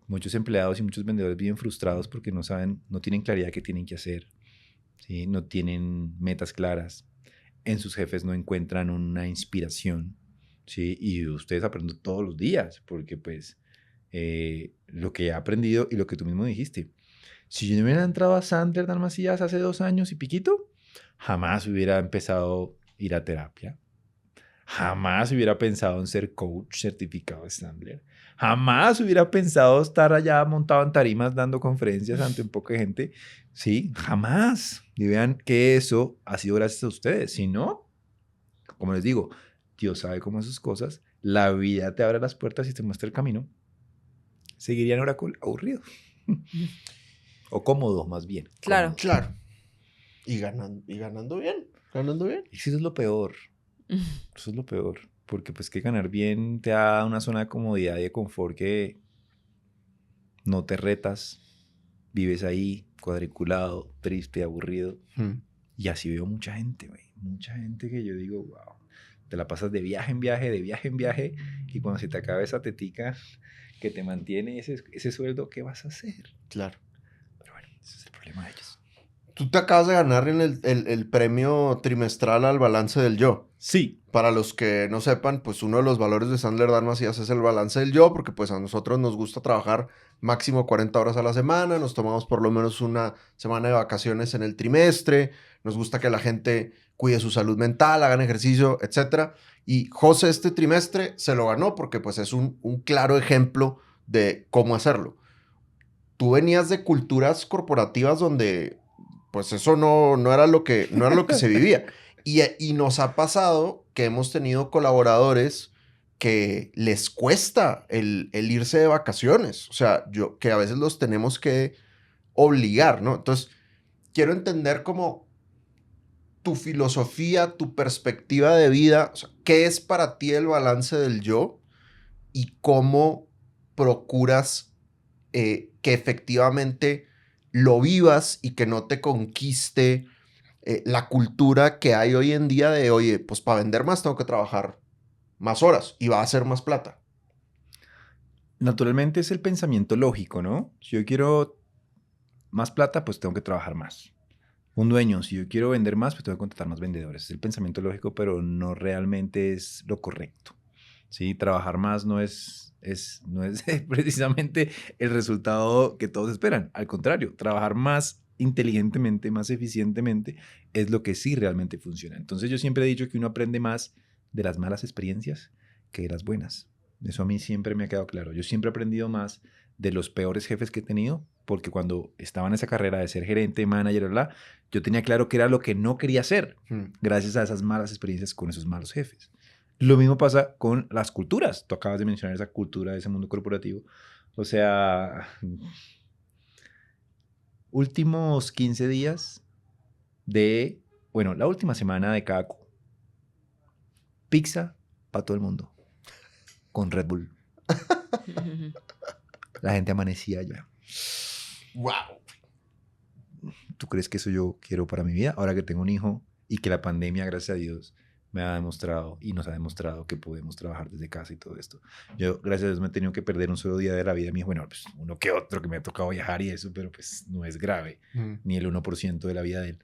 muchos empleados y muchos vendedores viven frustrados porque no saben, no tienen claridad qué tienen que hacer, ¿sí? No tienen metas claras, en sus jefes no encuentran una inspiración, ¿sí? Y ustedes aprenden todos los días, porque pues lo que he aprendido y lo que tú mismo dijiste, si yo no hubiera entrado a Sandler Dan Macías hace 2 años y piquito, jamás hubiera empezado a ir a terapia. Jamás hubiera pensado en ser coach certificado de Sandler. Jamás hubiera pensado estar allá montado en tarimas dando conferencias ante un poco de gente. Sí, jamás. Y vean que eso ha sido gracias a ustedes. Si no, como les digo, Dios sabe cómo esas cosas. La vida te abre las puertas y te muestra el camino. Seguiría en Oracle aburrido. O cómodo, más bien. Claro. Cómodo. Claro. Y ganando bien. Ganando bien. Y eso es lo peor. Eso es lo peor. Porque pues que ganar bien te da una zona de comodidad y de confort que no te retas. Vives ahí, cuadriculado, triste, aburrido. Y así veo mucha gente, güey. Mucha gente que yo digo, wow. Te la pasas de viaje en viaje, de viaje en viaje. Y cuando se te acaba esa tetica que te mantiene ese sueldo, ¿qué vas a hacer? Claro. Pero bueno, ese es el problema de ellos. Tú te acabas de ganar en el premio trimestral al balance del yo. Sí. Para los que no sepan, pues uno de los valores de Sandler Dan Macías es el balance del yo, porque pues a nosotros nos gusta trabajar máximo 40 horas a la semana, nos tomamos por lo menos una semana de vacaciones en el trimestre, nos gusta que la gente cuide su salud mental, hagan ejercicio, etc. Y José este trimestre se lo ganó porque pues es un claro ejemplo de cómo hacerlo. Tú venías de culturas corporativas donde pues eso no era lo que se vivía. Y nos ha pasado que hemos tenido colaboradores que les cuesta el irse de vacaciones. O sea, que a veces los tenemos que obligar, ¿no? Entonces, quiero entender como tu filosofía, tu perspectiva de vida, o sea, ¿qué es para ti el balance del yo? Y cómo procuras que efectivamente lo vivas y que no te conquiste la cultura que hay hoy en día de, oye, pues para vender más tengo que trabajar más horas y va a hacer más plata. Naturalmente es el pensamiento lógico, ¿no? Si yo quiero más plata, pues tengo que trabajar más. Un dueño, si yo quiero vender más, pues tengo que contratar más vendedores. Es el pensamiento lógico, pero no realmente es lo correcto. ¿Sí? Trabajar más no es precisamente el resultado que todos esperan. Al contrario, trabajar más inteligentemente, más eficientemente, es lo que sí realmente funciona. Entonces yo siempre he dicho que uno aprende más de las malas experiencias que de las buenas. Eso a mí siempre me ha quedado claro. Yo siempre he aprendido más de los peores jefes que he tenido, porque cuando estaba en esa carrera de ser gerente, manager, bla, yo tenía claro que era lo que no quería hacer, gracias a esas malas experiencias con esos malos jefes. Lo mismo pasa con las culturas. Tú acabas de mencionar esa cultura de ese mundo corporativo. O sea, últimos 15 días de, bueno, la última semana de cada pizza para todo el mundo, con Red Bull. La gente amanecía ya. ¡Wow! ¿Tú crees que eso yo quiero para mi vida? Ahora que tengo un hijo y que la pandemia, gracias a Dios, me ha demostrado y nos ha demostrado que podemos trabajar desde casa y todo esto. Yo, gracias a Dios, me he tenido que perder un solo día de la vida mía. Bueno, pues uno que otro que me ha tocado viajar y eso, pero pues no es grave, ni el 1% de la vida de él.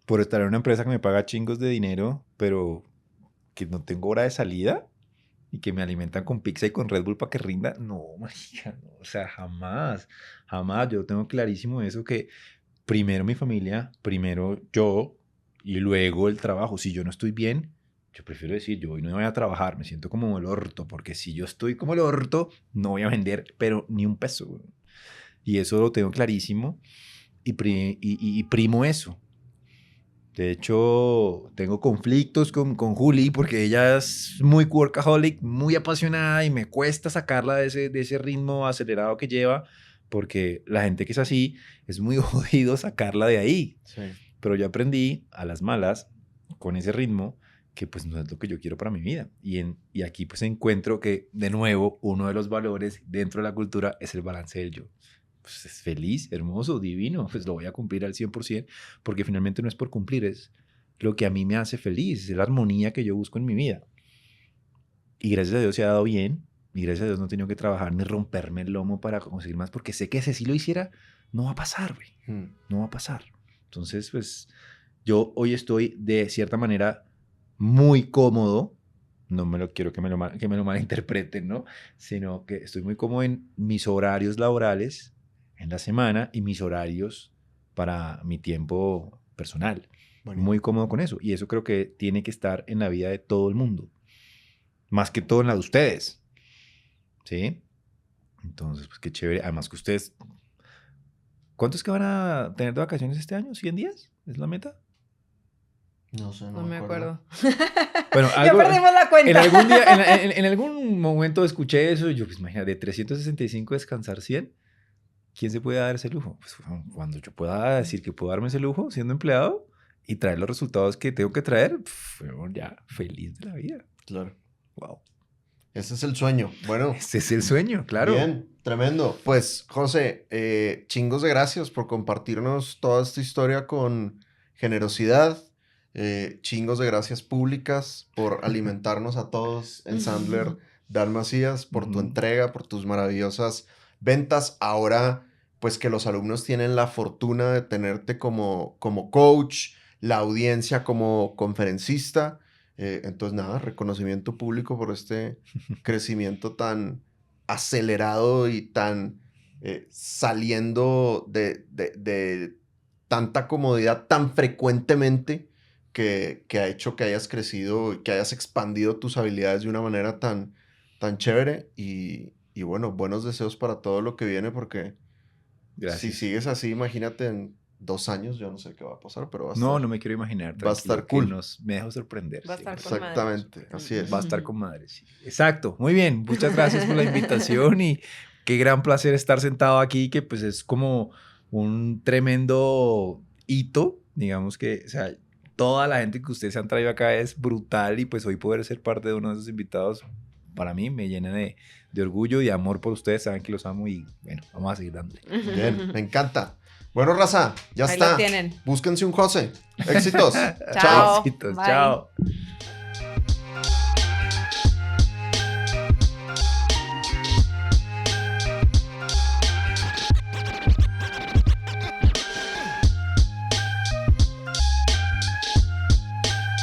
Por estar en una empresa que me paga chingos de dinero, pero que no tengo hora de salida y que me alimentan con pizza y con Red Bull para que rinda. No, marica, no. O sea, jamás, jamás. Yo tengo clarísimo eso, que primero mi familia, primero yo y luego el trabajo. Si yo no estoy bien, yo prefiero decir, yo hoy no voy a trabajar, me siento como el orto, porque si yo estoy como el orto, no voy a vender, pero ni un peso. Y eso lo tengo clarísimo y primo eso. De hecho, tengo conflictos con Juli porque ella es muy workaholic, muy apasionada y me cuesta sacarla de ese ritmo acelerado que lleva, porque la gente que es así es muy jodido sacarla de ahí. Sí. Pero yo aprendí a las malas, con ese ritmo, que pues no es lo que yo quiero para mi vida. Y aquí pues encuentro que, de nuevo, uno de los valores dentro de la cultura es el balance del yo. Pues es feliz, hermoso, divino, pues lo voy a cumplir al 100%, porque finalmente no es por cumplir, es lo que a mí me hace feliz, es la armonía que yo busco en mi vida. Y gracias a Dios se ha dado bien, y gracias a Dios no he tenido que trabajar ni romperme el lomo para conseguir más, porque sé que si lo hiciera, no va a pasar, güey, no va a pasar. Entonces, pues, yo hoy estoy de cierta manera muy cómodo, no me lo quiero que me lo malinterpreten, ¿no? Sino que estoy muy cómodo en mis horarios laborales en la semana y mis horarios para mi tiempo personal. Bueno. Muy cómodo con eso. Y eso creo que tiene que estar en la vida de todo el mundo. Más que todo en la de ustedes. ¿Sí? Entonces, pues qué chévere. Además que ustedes... ¿Cuántos que van a tener de vacaciones este año? ¿100 días? ¿Es la meta? No sé, no me acuerdo. Bueno, algo, ya perdimos la cuenta. En algún momento escuché eso y yo, pues imagínate, de 365 descansar 100. ¿Quién se puede dar ese lujo? Pues cuando yo pueda decir que puedo darme ese lujo siendo empleado y traer los resultados que tengo que traer, ya feliz de la vida. Claro. Wow. Ese es el sueño. Bueno. Ese es el sueño, claro. Bien, tremendo. Pues, José, chingos de gracias por compartirnos toda esta historia con generosidad. Chingos de gracias públicas por alimentarnos a todos en Sandler, Dan Macías, por tu entrega, por tus maravillosas ventas. Ahora, pues que los alumnos tienen la fortuna de tenerte como coach, la audiencia como conferencista. Entonces, nada, reconocimiento público por este crecimiento tan acelerado y tan saliendo de tanta comodidad tan frecuentemente que ha hecho que hayas crecido y que hayas expandido tus habilidades de una manera tan chévere. Y bueno, buenos deseos para todo lo que viene, porque gracias. Si sigues así, imagínate en 2 años, yo no sé qué va a pasar, pero va a estar... No me quiero imaginar. Va a estar cool. Me dejo sorprender. Va a estar con exactamente, madre. Así es. Va a estar con madre, sí. Exacto, muy bien. Muchas gracias por la invitación y qué gran placer estar sentado aquí, que pues es como un tremendo hito, digamos que, o sea, toda la gente que ustedes se han traído acá es brutal y pues hoy poder ser parte de uno de esos invitados para mí me llena de orgullo y de amor por ustedes. Saben que los amo y bueno, vamos a seguir dándole. Bien, me encanta. Bueno, raza, ya ahí está. Lo tienen. Búsquense un José. Éxitos. Chao. Éxitos, chao.